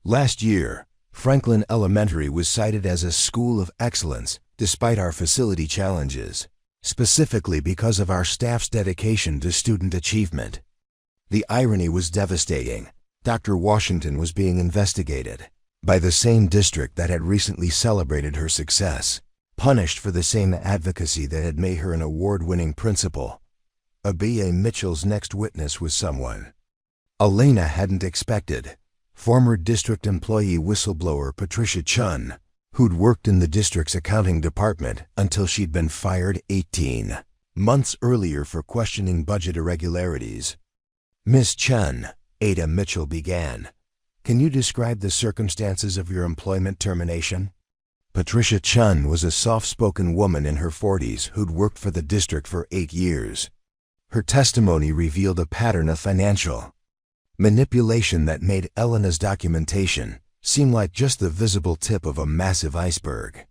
Last year, Franklin Elementary was cited as a school of excellence despite our facility challenges, specifically because of our staff's dedication to student achievement. The irony was devastating. Dr. Washington was being investigated by the same district that had recently celebrated her success, punished for the same advocacy that had made her an award-winning principal. Abia Mitchell's next witness was someone Elena hadn't expected: former district employee whistleblower Patricia Chun, who'd worked in the district's accounting department until she'd been fired 18 months earlier for questioning budget irregularities. "Miss Chun," Ada Mitchell began, "can you describe the circumstances of your employment termination?" Patricia Chun was a soft-spoken woman in her 40s who'd worked for the district for 8 years. Her testimony revealed a pattern of financial manipulation that made Elena's documentation seem like just the visible tip of a massive iceberg.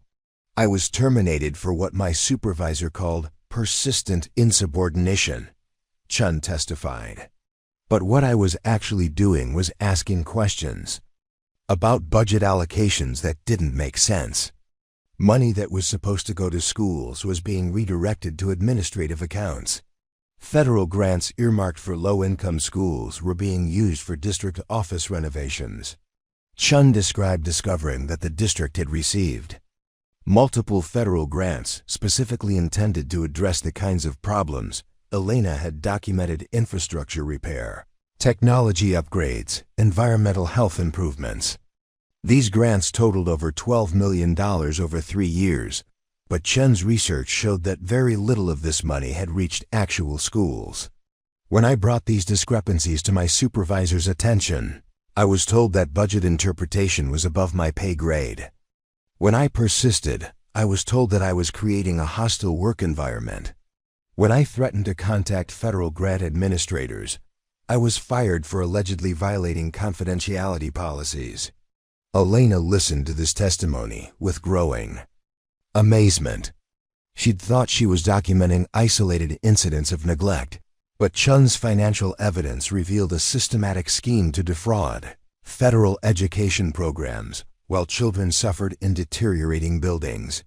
"I was terminated for what my supervisor called persistent insubordination, Chun testified. But what I was actually doing was asking questions about budget allocations that didn't make sense. Money that was supposed to go to schools was being redirected to administrative accounts. Federal grants earmarked for low-income schools were being used for district office renovations. Chun described discovering that the district had received multiple federal grants specifically intended to address the kinds of problems Elena had documented: infrastructure repair, technology upgrades, environmental health improvements. These grants totaled over $12 million over 3 years, but Chun's research showed that very little of this money had reached actual schools. When I brought these discrepancies to my supervisor's attention, I was told that budget interpretation was above my pay grade. When I persisted, I was told that I was creating a hostile work environment. When I threatened to contact federal grant administrators, I was fired for allegedly violating confidentiality policies. Elena listened to this testimony with growing amazement. She'd thought she was documenting isolated incidents of neglect, but Chun's financial evidence revealed a systematic scheme to defraud federal education programs while children suffered in deteriorating buildings.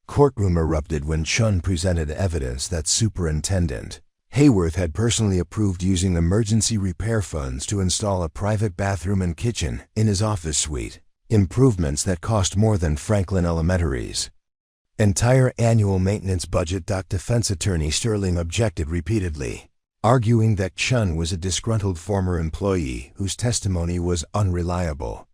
Courtroom erupted when Chun presented evidence that Superintendent Hayworth had personally approved using emergency repair funds to install a private bathroom and kitchen in his office suite, improvements that cost more than Franklin Elementary's entire annual maintenance budget. Defense attorney Sterling objected repeatedly, arguing that Chun was a disgruntled former employee whose testimony was unreliable.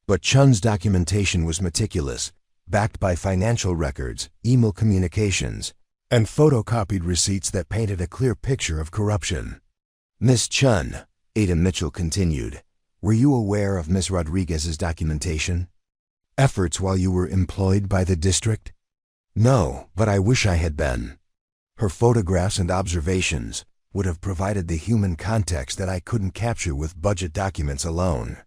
But Chun's documentation was meticulous, backed by financial records, email communications, and photocopied receipts that painted a clear picture of corruption. Miss Chun, Ada Mitchell continued, were you aware of Miss Rodriguez's documentation efforts while you were employed by the district? No, but I wish I had been. Her photographs and observations would have provided the human context that I couldn't capture with budget documents alone.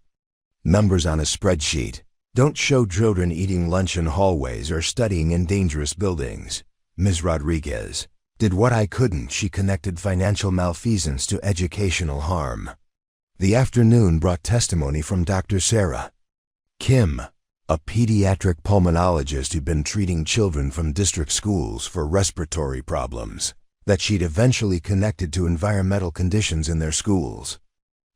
Numbers on a spreadsheet don't show children eating lunch in hallways or studying in dangerous buildings. Ms. Rodriguez did what I couldn't. She connected financial malfeasance to educational harm. The afternoon brought testimony from Dr. Sarah Kim, a pediatric pulmonologist who'd been treating children from district schools for respiratory problems that she'd eventually connected to environmental conditions in their schools.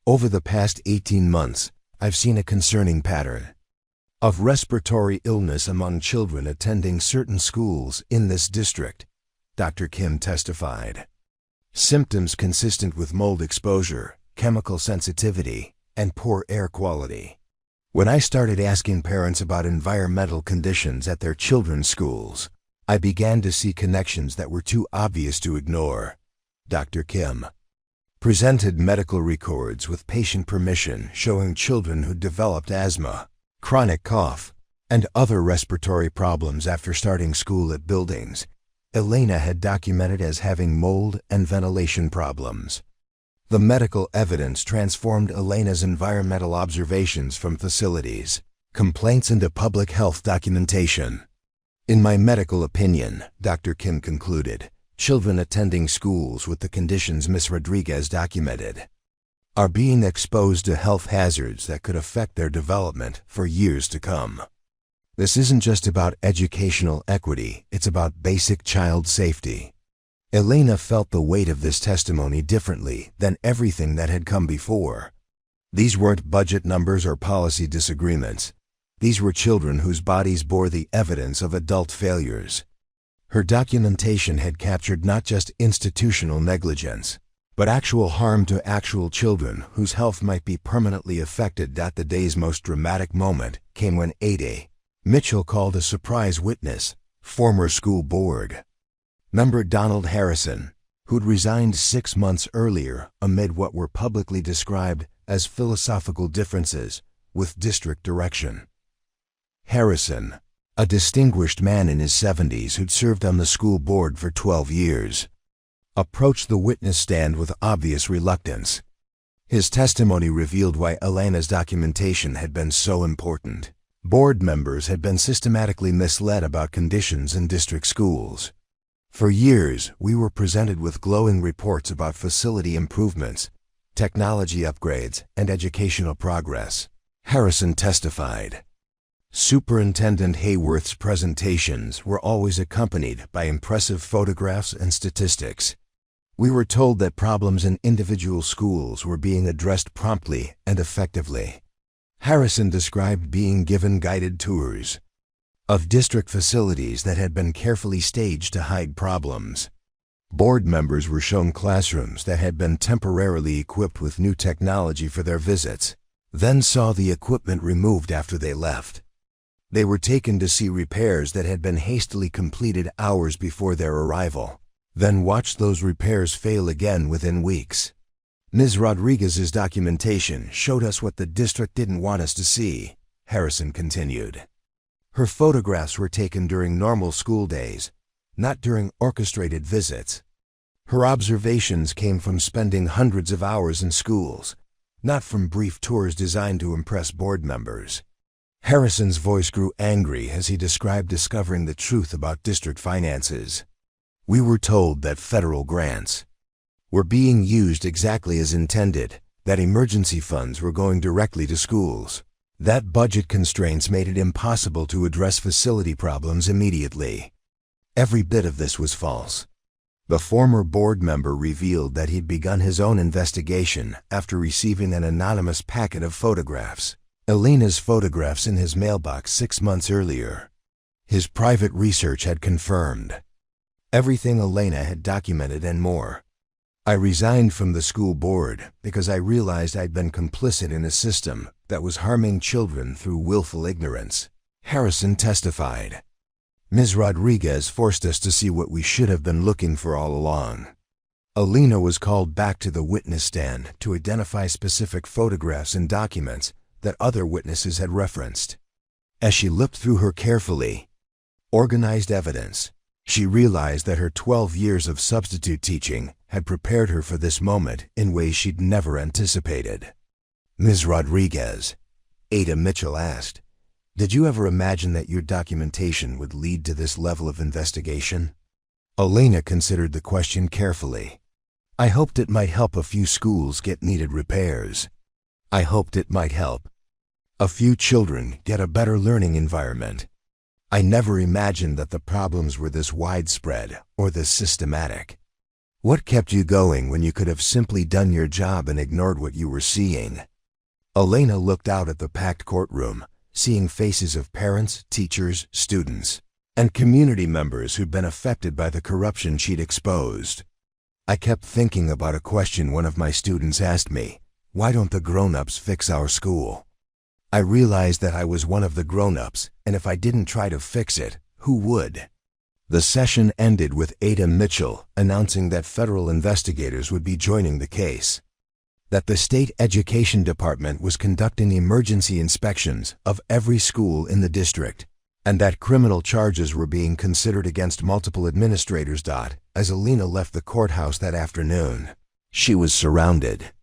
Over the past 18 months, I've seen a concerning pattern of respiratory illness among children attending certain schools in this district, Dr. Kim testified. Symptoms consistent with mold exposure, chemical sensitivity, and poor air quality. When I started asking parents about environmental conditions at their children's schools, I began to see connections that were too obvious to ignore. Dr. Kim presented medical records with patient permission showing children who developed asthma, chronic cough, and other respiratory problems after starting school at buildings Elena had documented as having mold and ventilation problems. The medical evidence transformed Elena's environmental observations from facilities complaints into public health documentation. In my medical opinion, Dr. Kim concluded, children attending schools with the conditions Ms. Rodriguez documented are being exposed to health hazards that could affect their development for years to come. This isn't just about educational equity, it's about basic child safety. Elena felt the weight of this testimony differently than everything that had come before. These weren't budget numbers or policy disagreements. These were children whose bodies bore the evidence of adult failures. Her documentation had captured not just institutional negligence, but actual harm to actual children whose health might be permanently affected. The day's most dramatic moment came when Ada Mitchell called a surprise witness, former school board member Donald Harrison, who'd resigned 6 months earlier amid what were publicly described as philosophical differences with district direction. Harrison, a distinguished man in his 70s who'd served on the school board for 12 years, approached the witness stand with obvious reluctance. His testimony revealed why Elena's documentation had been so important. Board members had been systematically misled about conditions in district schools. For years, we were presented with glowing reports about facility improvements, technology upgrades, and educational progress. Harrison testified. Superintendent Hayworth's presentations were always accompanied by impressive photographs and statistics. We were told that problems in individual schools were being addressed promptly and effectively. Harrison described being given guided tours of district facilities that had been carefully staged to hide problems. Board members were shown classrooms that had been temporarily equipped with new technology for their visits, then saw the equipment removed after they left. They were taken to see repairs that had been hastily completed hours before their arrival, then watched those repairs fail again within weeks. Ms. Rodriguez's documentation showed us what the district didn't want us to see, Harrison continued. Her photographs were taken during normal school days, not during orchestrated visits. Her observations came from spending hundreds of hours in schools, not from brief tours designed to impress board members. Harrison's voice grew angry as he described discovering the truth about district finances. We were told that federal grants were being used exactly as intended, that emergency funds were going directly to schools, that budget constraints made it impossible to address facility problems immediately. Every bit of this was false. The former board member revealed that he'd begun his own investigation after receiving an anonymous packet of photographs. Elena's photographs in his mailbox 6 months earlier. His private research had confirmed everything Elena had documented and more. I resigned from the school board because I realized I'd been complicit in a system that was harming children through willful ignorance, Harrison testified. Ms. Rodriguez forced us to see what we should have been looking for all along. Elena was called back to the witness stand to identify specific photographs and documents that other witnesses had referenced. As she looked through her carefully organized evidence, she realized that her 12 years of substitute teaching had prepared her for this moment in ways she'd never anticipated. Ms. Rodriguez, Ada Mitchell asked, "Did you ever imagine that your documentation would lead to this level of investigation?" Elena considered the question carefully. "I hoped it might help a few schools get needed repairs. I hoped it might help a few children get a better learning environment. I never imagined that the problems were this widespread or this systematic." What kept you going when you could have simply done your job and ignored what you were seeing? Elena looked out at the packed courtroom, seeing faces of parents, teachers, students, and community members who'd been affected by the corruption she'd exposed. I kept thinking about a question one of my students asked me: "Why don't the grown-ups fix our school?" I realized that I was one of the grown-ups, and if I didn't try to fix it, who would? The session ended with Ada Mitchell announcing that federal investigators would be joining the case, that the state education department was conducting emergency inspections of every school in the district, and that criminal charges were being considered against multiple administrators. As Elena left the courthouse that afternoon, she was surrounded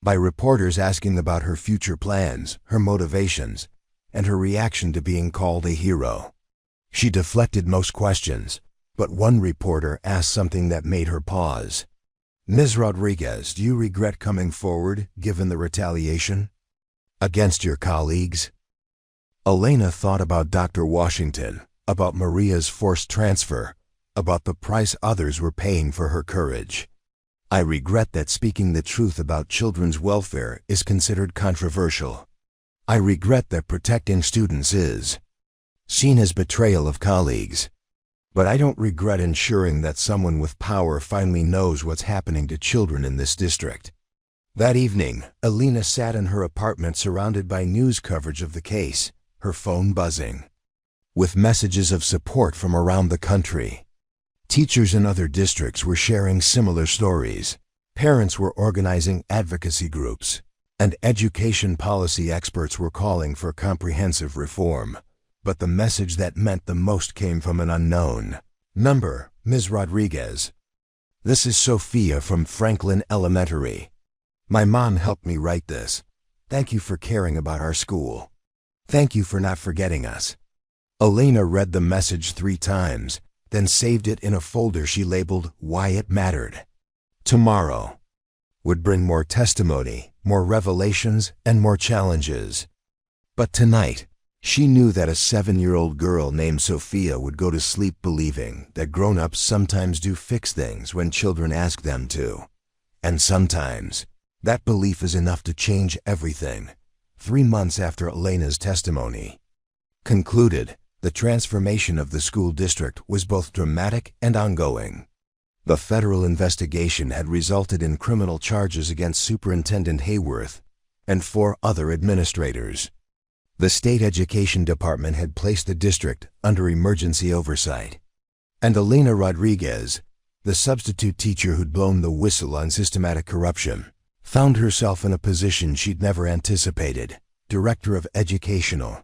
by reporters asking about her future plans, her motivations, and her reaction to being called a hero. She deflected most questions, but one reporter asked something that made her pause. "Ms. Rodriguez, do you regret coming forward, given the retaliation against your colleagues?" Elena thought about Dr. Washington, about Maria's forced transfer, about the price others were paying for her courage. "I regret that speaking the truth about children's welfare is considered controversial. I regret that protecting students is seen as betrayal of colleagues. But I don't regret ensuring that someone with power finally knows what's happening to children in this district." That evening, Elena sat in her apartment surrounded by news coverage of the case, her phone buzzing with messages of support from around the country. Teachers in other districts were sharing similar stories. Parents were organizing advocacy groups, and education policy experts were calling for comprehensive reform. But the message that meant the most came from an unknown number. "Ms. Rodriguez, this is Sophia from Franklin Elementary. My mom helped me write this. Thank you for caring about our school. Thank you for not forgetting us." Elena read the message 3 times, then saved it in a folder she labeled "Why It Mattered." Tomorrow would bring more testimony, more revelations, and more challenges. But tonight, she knew that a 7-year-old girl named Sophia would go to sleep believing that grown-ups sometimes do fix things when children ask them to. And sometimes, that belief is enough to change everything. 3 months after Elena's testimony concluded, the transformation of the school district was both dramatic and ongoing. The federal investigation had resulted in criminal charges against Superintendent Hayworth and 4 other administrators. The state education department had placed the district under emergency oversight. And Elena Rodriguez, the substitute teacher who'd blown the whistle on systematic corruption, found herself in a position she'd never anticipated: Director of Educational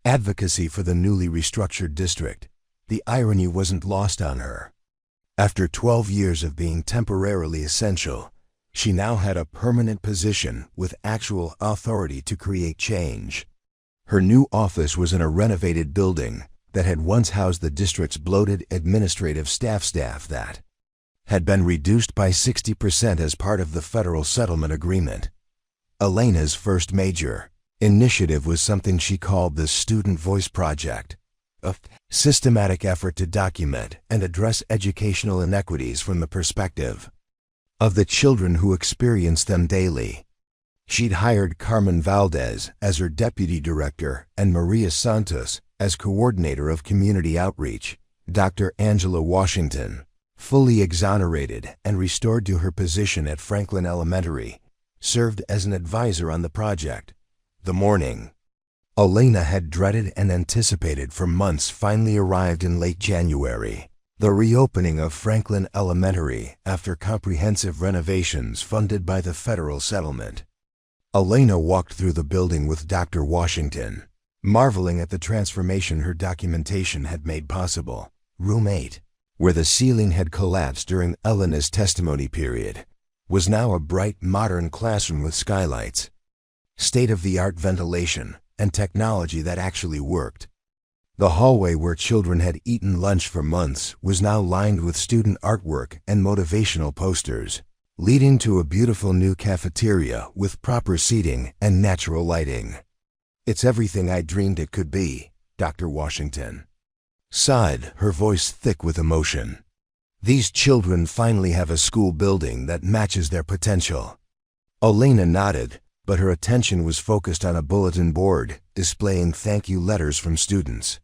Advocacy for the newly restructured district. The irony wasn't lost on her. After 12 years of being temporarily essential, she now had a permanent position with actual authority to create change. Her new office was in a renovated building that had once housed the district's bloated administrative staff that had been reduced by 60% as part of the federal settlement agreement. Elena's first major initiative was something she called the Student Voice Project, a systematic effort to document and address educational inequities from the perspective of the children who experience them daily. She'd hired Carmen Valdez as her deputy director and Maria Santos as coordinator of community outreach. Dr. Angela Washington, fully exonerated and restored to her position at Franklin Elementary, served as an advisor on the project. The morning Elena had dreaded and anticipated for months finally arrived in late January. The reopening of Franklin Elementary after comprehensive renovations funded by the federal settlement. Elena walked through the building with Dr. Washington, marveling at the transformation her documentation had made possible. Room 8, where the ceiling had collapsed during Elena's testimony period, was now a bright, modern classroom with skylights, state-of-the-art ventilation, and technology that actually worked. The hallway where children had eaten lunch for months was now lined with student artwork and motivational posters, leading to a beautiful new cafeteria with proper seating and natural lighting. "It's everything I dreamed it could be," Dr. Washington sighed, her voice thick with emotion. "These children finally have a school building that matches their potential." Elena nodded, but her attention was focused on a bulletin board displaying thank you letters from students.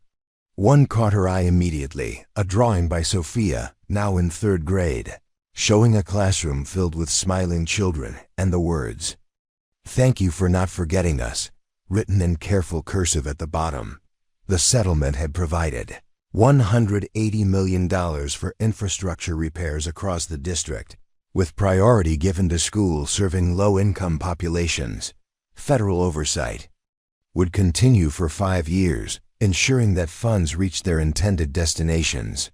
One caught her eye immediately, a drawing by Sophia, now in 3rd grade, showing a classroom filled with smiling children and the words, "Thank you for not forgetting us," written in careful cursive at the bottom. The settlement had provided $180 million for infrastructure repairs across the district, with priority given to schools serving low-income populations. Federal oversight would continue for 5 years, ensuring that funds reached their intended destinations.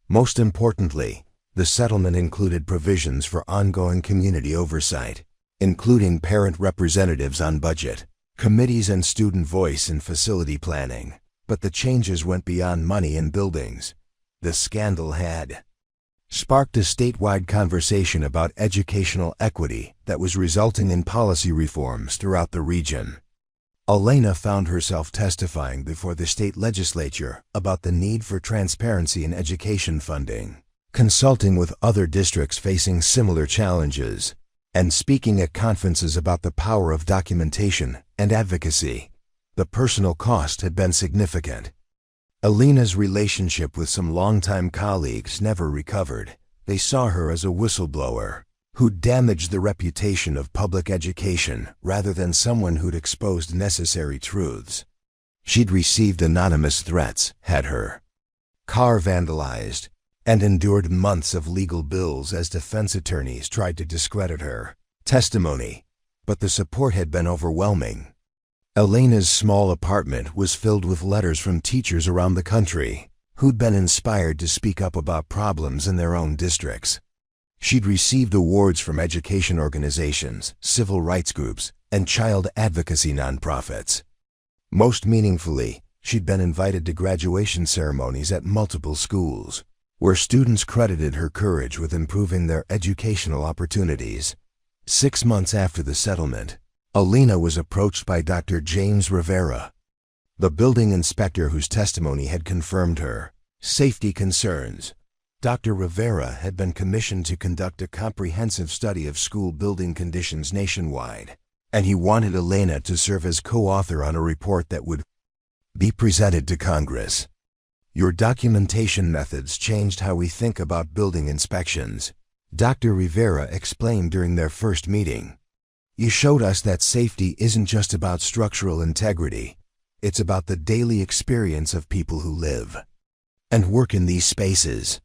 Most importantly, the settlement included provisions for ongoing community oversight, including parent representatives on budget, committees and student voice in facility planning. But the changes went beyond money and buildings. The scandal had sparked a statewide conversation about educational equity that was resulting in policy reforms throughout the region. Elena found herself testifying before the state legislature about the need for transparency in education funding, consulting with other districts facing similar challenges, and speaking at conferences about the power of documentation and advocacy. The personal cost had been significant. Elena's relationship with some longtime colleagues never recovered. They saw her as a whistleblower who'd damaged the reputation of public education rather than someone who'd exposed necessary truths. She'd received anonymous threats, had her car vandalized, and endured months of legal bills as defense attorneys tried to discredit her testimony, but the support had been overwhelming. Elena's small apartment was filled with letters from teachers around the country who'd been inspired to speak up about problems in their own districts. She'd received awards from education organizations, civil rights groups, and child advocacy nonprofits. Most meaningfully, she'd been invited to graduation ceremonies at multiple schools, where students credited her courage with improving their educational opportunities. 6 months after the settlement, Elena was approached by Dr. James Rivera, the building inspector whose testimony had confirmed her safety concerns. Dr. Rivera had been commissioned to conduct a comprehensive study of school building conditions nationwide, and he wanted Elena to serve as co-author on a report that would be presented to Congress. "Your documentation methods changed how we think about building inspections," Dr. Rivera explained during their first meeting. "You showed us that safety isn't just about structural integrity, it's about the daily experience of people who live and work in these spaces."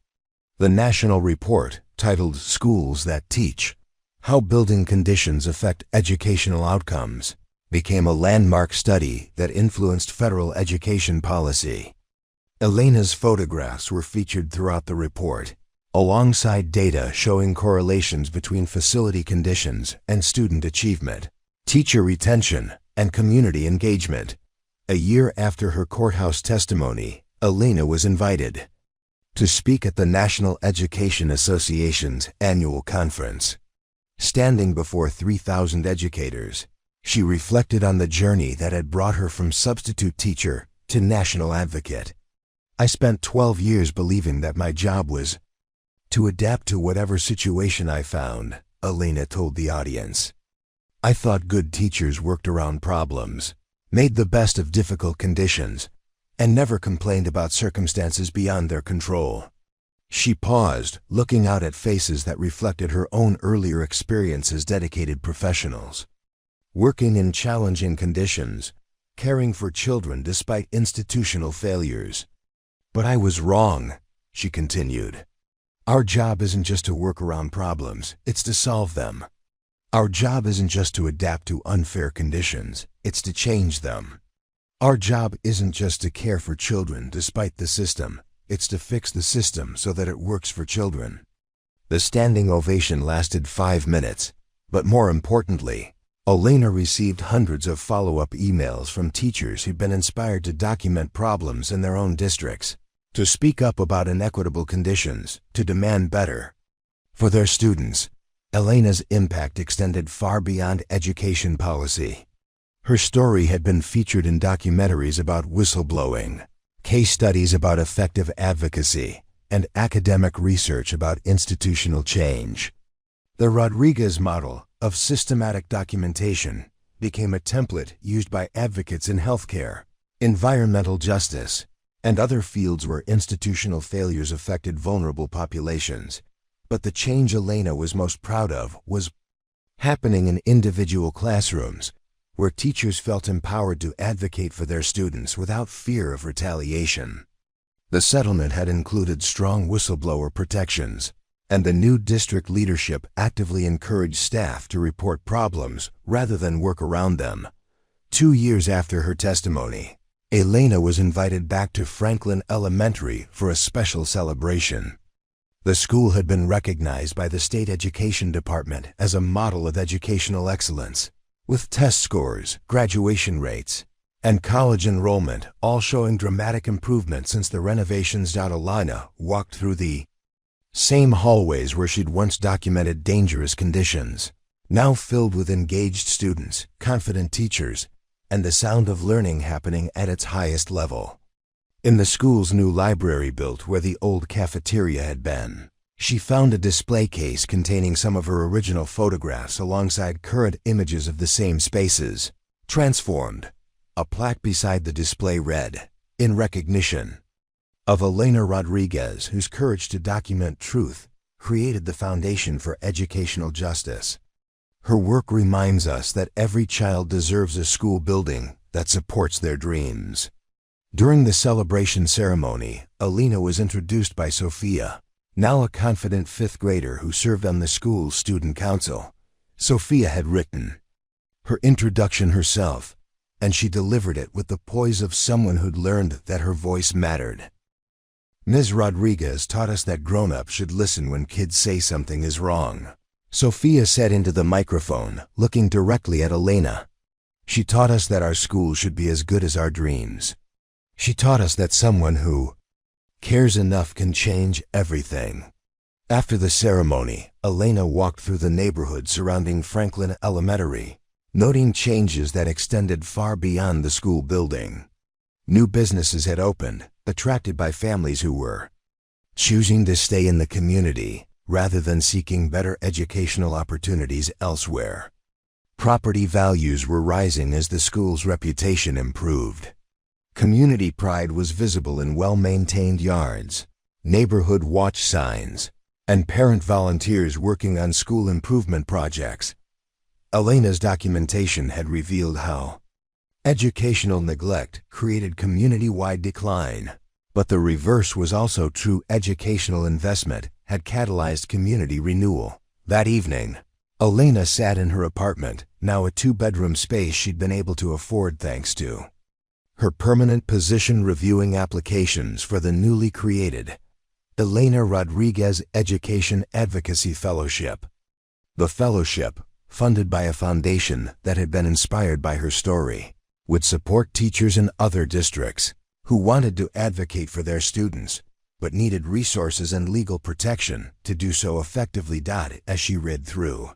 The national report, titled "Schools That Teach: How Building Conditions Affect Educational Outcomes," became a landmark study that influenced federal education policy. Elena's photographs were featured throughout the report, alongside data showing correlations between facility conditions and student achievement, teacher retention, and community engagement. A year after her courthouse testimony, Elena was invited to speak at the National Education Association's annual conference. Standing before 3,000 educators, she reflected on the journey that had brought her from substitute teacher to national advocate. "I spent 12 years believing that my job was to adapt to whatever situation I found," Elena told the audience. "I thought good teachers worked around problems, made the best of difficult conditions, and never complained about circumstances beyond their control." She paused, looking out at faces that reflected her own earlier experience as dedicated professionals, working in challenging conditions, caring for children despite institutional failures. "But I was wrong," she continued. "Our job isn't just to work around problems, it's to solve them. Our job isn't just to adapt to unfair conditions, it's to change them. Our job isn't just to care for children despite the system, it's to fix the system so that it works for children." The standing ovation lasted 5 minutes, but more importantly, Elena received hundreds of follow-up emails from teachers who'd been inspired to document problems in their own districts, to speak up about inequitable conditions, to demand better for their students. Elena's impact extended far beyond education policy. Her story had been featured in documentaries about whistleblowing, case studies about effective advocacy, and academic research about institutional change. The Rodriguez model of systematic documentation became a template used by advocates in healthcare, environmental justice, and other fields where institutional failures affected vulnerable populations. But the change Elena was most proud of was happening in individual classrooms, where teachers felt empowered to advocate for their students without fear of retaliation. The settlement had included strong whistleblower protections, and the new district leadership actively encouraged staff to report problems rather than work around them. 2 years after her testimony, Elena was invited back to Franklin Elementary for a special celebration. The school had been recognized by the state education department as a model of educational excellence, with test scores, graduation rates, and college enrollment all showing dramatic improvement since the renovations. Elena walked through the same hallways where she'd once documented dangerous conditions, now filled with engaged students, confident teachers, and the sound of learning happening at its highest level. In the school's new library built where the old cafeteria had been, she found a display case containing some of her original photographs alongside current images of the same spaces. Transformed. A plaque beside the display read, "In recognition of Elena Rodriguez, whose courage to document truth created the foundation for educational justice. Her work reminds us that every child deserves a school building that supports their dreams." During the celebration ceremony, Elena was introduced by Sophia, now a confident 5th grader who served on the school's student council. Sophia had written her introduction herself, and she delivered it with the poise of someone who'd learned that her voice mattered. "Ms. Rodriguez taught us that grown-ups should listen when kids say something is wrong," Sophia said into the microphone, looking directly at Elena. "She taught us that our school should be as good as our dreams." She taught us that someone who cares enough can change everything. After the ceremony, Elena walked through the neighborhood surrounding Franklin Elementary, noting changes that extended far beyond the school building. New businesses had opened, attracted by families who were choosing to stay in the community rather than seeking better educational opportunities elsewhere. Property values were rising as the school's reputation improved. Community pride was visible in well-maintained yards, neighborhood watch signs, and parent volunteers working on school improvement projects. Elena's documentation had revealed how educational neglect created community-wide decline, but the reverse was also true. Educational investment had catalyzed community renewal. That evening, Elena sat in her apartment, now a 2-bedroom space she'd been able to afford thanks to her permanent position reviewing applications for the newly created Elena Rodriguez Education Advocacy Fellowship. The fellowship, funded by a foundation that had been inspired by her story, would support teachers in other districts who wanted to advocate for their students, but needed resources and legal protection to do so effectively. As she read through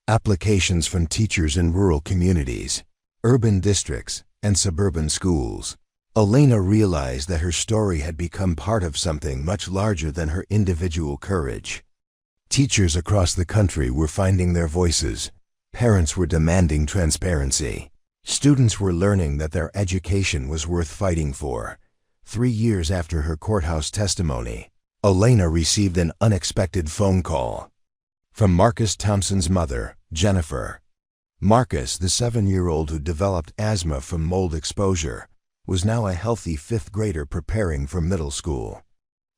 applications from teachers in rural communities, urban districts, and suburban schools, Elena realized that her story had become part of something much larger than her individual courage. Teachers across the country were finding their voices, parents were demanding transparency, students were learning that their education was worth fighting for. 3 years after her courthouse testimony, Elena received an unexpected phone call from Marcus Thompson's mother, Jennifer. Marcus, the 7-year-old who developed asthma from mold exposure, was now a healthy 5th grader preparing for middle school.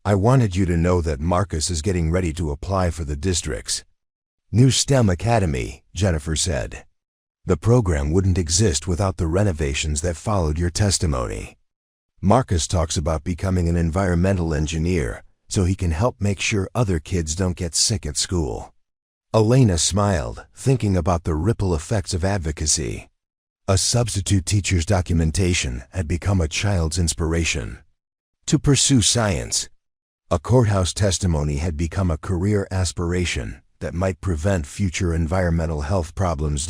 "I wanted you to know that Marcus is getting ready to apply for the district's new STEM Academy," Jennifer said. "The program wouldn't exist without the renovations that followed your testimony. Marcus talks about becoming an environmental engineer so he can help make sure other kids don't get sick at school." Elena smiled, thinking about the ripple effects of advocacy. A substitute teacher's documentation had become a child's inspiration to pursue science. A courthouse testimony had become a career aspiration that might prevent future environmental health problems.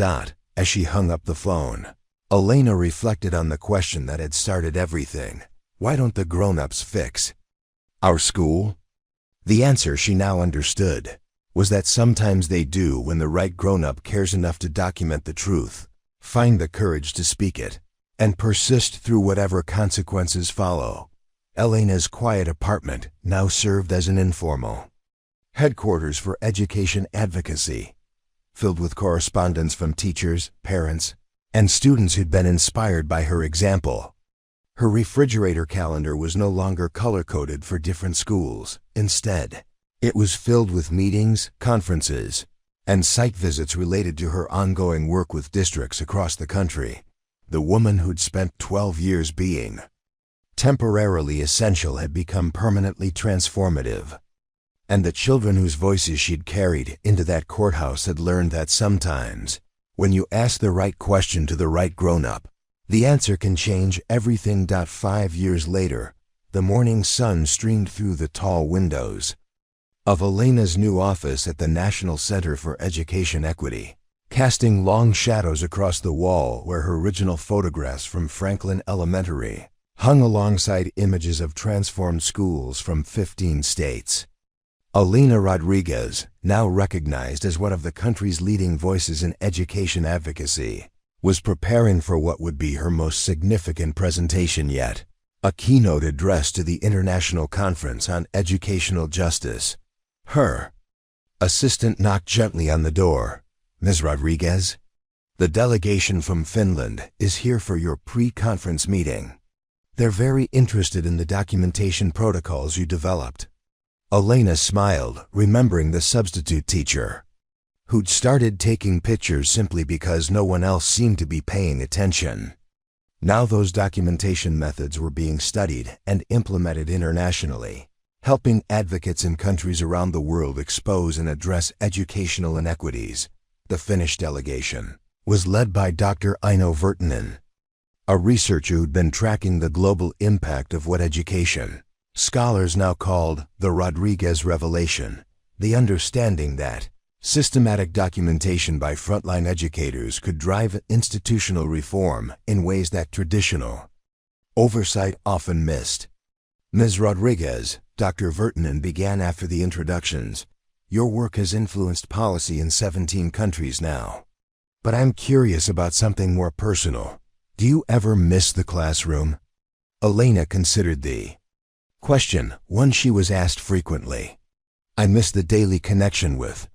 As she hung up the phone, Elena reflected on the question that had started everything. Why don't the grown-ups fix our school? The answer, she now understood, was that sometimes they do when the right grown-up cares enough to document the truth, find the courage to speak it, and persist through whatever consequences follow. Elena's quiet apartment now served as an informal headquarters for education advocacy, filled with correspondence from teachers, parents, and students who'd been inspired by her example. Her refrigerator calendar was no longer color-coded for different schools. Instead, it was filled with meetings, conferences, and site visits related to her ongoing work with districts across the country. The woman who'd spent 12 years being temporarily essential had become permanently transformative. And the children whose voices she'd carried into that courthouse had learned that sometimes, when you ask the right question to the right grown-up, the answer can change everything. 5 years later, the morning sun streamed through the tall windows of Elena's new office at the National Center for Education Equity, casting long shadows across the wall where her original photographs from Franklin Elementary hung alongside images of transformed schools from 15 states. Elena Rodriguez, now recognized as one of the country's leading voices in education advocacy, was preparing for what would be her most significant presentation yet, a keynote address to the International Conference on Educational Justice. Her assistant knocked gently on the door. "Ms. Rodriguez, the delegation from Finland is here for your pre-conference meeting. They're very interested in the documentation protocols you developed." Elena smiled, remembering the substitute teacher who'd started taking pictures simply because no one else seemed to be paying attention. Now those documentation methods were being studied and implemented internationally, helping advocates in countries around the world expose and address educational inequities. The Finnish delegation was led by Dr. Aino Virtanen, a researcher who'd been tracking the global impact of wet education. Scholars now called the Rodriguez Revelation, the understanding that systematic documentation by frontline educators could drive institutional reform in ways that traditional oversight often missed. Ms. Rodriguez, Dr. Vertanen began after the introductions. Your work has influenced policy in 17 countries now. But I'm curious about something more personal. Do you ever miss the classroom? Elena considered the question, one she was asked frequently. I miss the daily connection with